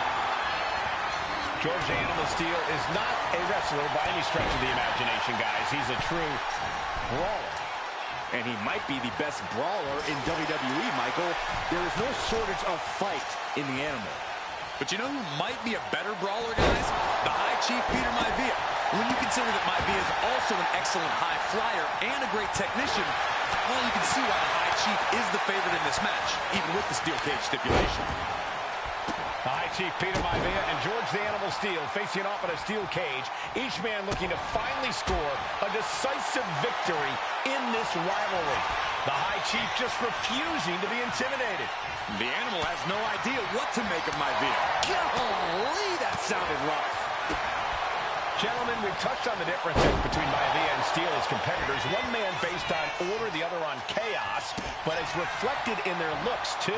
George the Animal Steel is not a wrestler by any stretch of the imagination, guys. He's a true brawler. And he might be the best brawler in WWE, Michael. There is no shortage of fight in the Animal. But you know who might be a better brawler, guys? The High Chief Peter Maivia. When you consider that Maivia is also an excellent high flyer and a great technician, well, you can see why the High Chief is the favorite in this match, even with the steel cage stipulation. The High Chief Peter Maivia and George the Animal Steel facing off in a steel cage, each man looking to finally score a decisive victory in this rivalry. The High Chief just refusing to be intimidated. The Animal has no idea what to make of Maivia. Golly, that sounded rough. Gentlemen, we've touched on the differences between Maivia and Steel as competitors. One man based on order, the other on chaos, but it's reflected in their looks, too.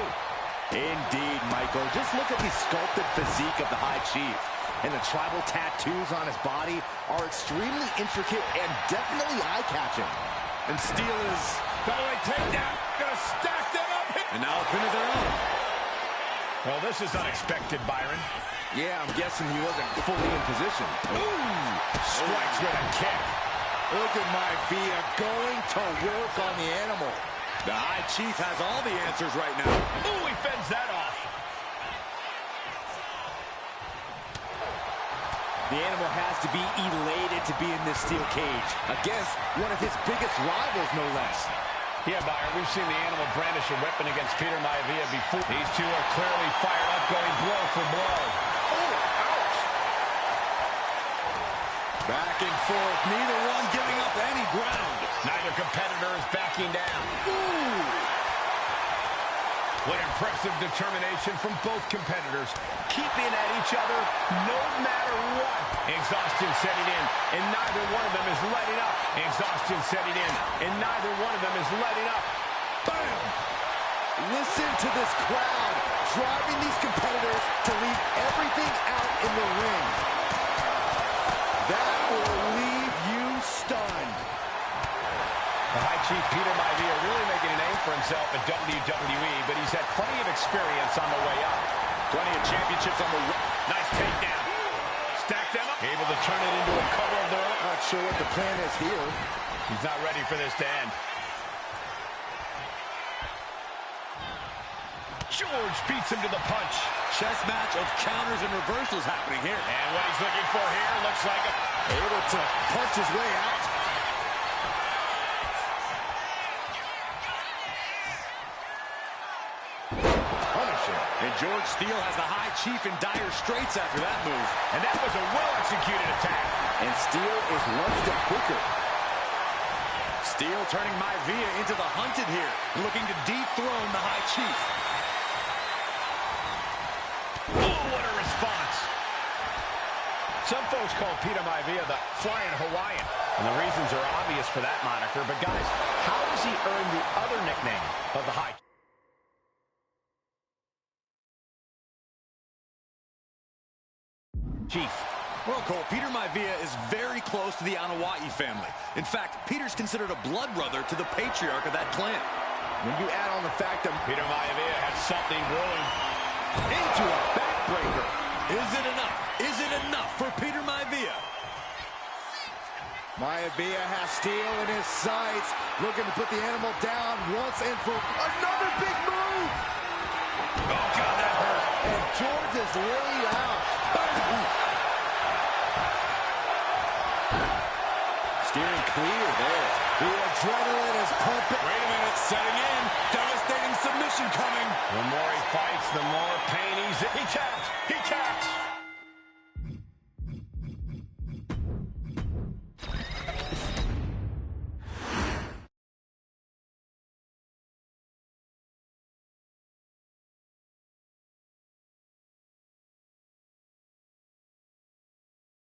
Indeed, Michael. Just look at the sculpted physique of the High Chief. And the tribal tattoos on his body are extremely intricate and definitely eye-catching. And Steel is... Beltway takedown. Gonna stack them up. And now a pin of their own. Well, this is unexpected, Byron. Yeah, I'm guessing he wasn't fully in position. Ooh! Strikes with a kick. Look at Maivia going to work on the Animal. The High Chief has all the answers right now. Ooh, he fends that off. The Animal has to be elated to be in this steel cage against one of his biggest rivals, no less. Yeah, Byron, we've seen the Animal brandish a weapon against Peter Maivia before. These two are clearly fired up, going blow for blow. Oh, ouch! Back and forth, neither one giving up any ground. Neither competitor is backing down. Ooh! What impressive determination from both competitors, keeping at each other no matter what. Exhaustion setting in, and neither one of them is letting up. Exhaustion setting in, and neither one of them is letting up. Bam! Listen to this crowd driving these competitors to leave everything out in the ring. That will leave you stunned. The High Chief Peter Maivia really making a name for himself at WWE, but he's had plenty of experience on the way up. Plenty of championships on the way. Nice takedown. Stack them up. Able to turn it into a cover of their own. Not sure what the plan is here. He's not ready for this to end. George beats him to the punch. Chess match of counters and reversals happening here. And what he's looking for here looks like able to punch his way out. And George Steel has the High Chief in dire straits after that move. And that was a well-executed attack. And Steel is one step quicker. Steel turning Maivia into the hunted here, looking to dethrone the High Chief. Oh, what a response. Some folks call Peter Maivia the Flying Hawaiian. And the reasons are obvious for that moniker. But guys, how does he earn the other nickname of the High Chief? Well, Cole, Peter Maivia is very close to the Anoa'i family. In fact, Peter's considered a blood brother to the patriarch of that clan. When you add on the fact that Peter Maivia has something brewing. Into a backbreaker. Is it enough? Is it enough for Peter Maivia? Maivia has Steel in his sights, looking to put the Animal down once and for another big move. Oh, God, that hurt. And George is laid out. Steering clear there. The adrenaline is pumping. Wait a minute, setting in. Devastating submission coming. The more he fights, the more pain he's in. He taps. He taps.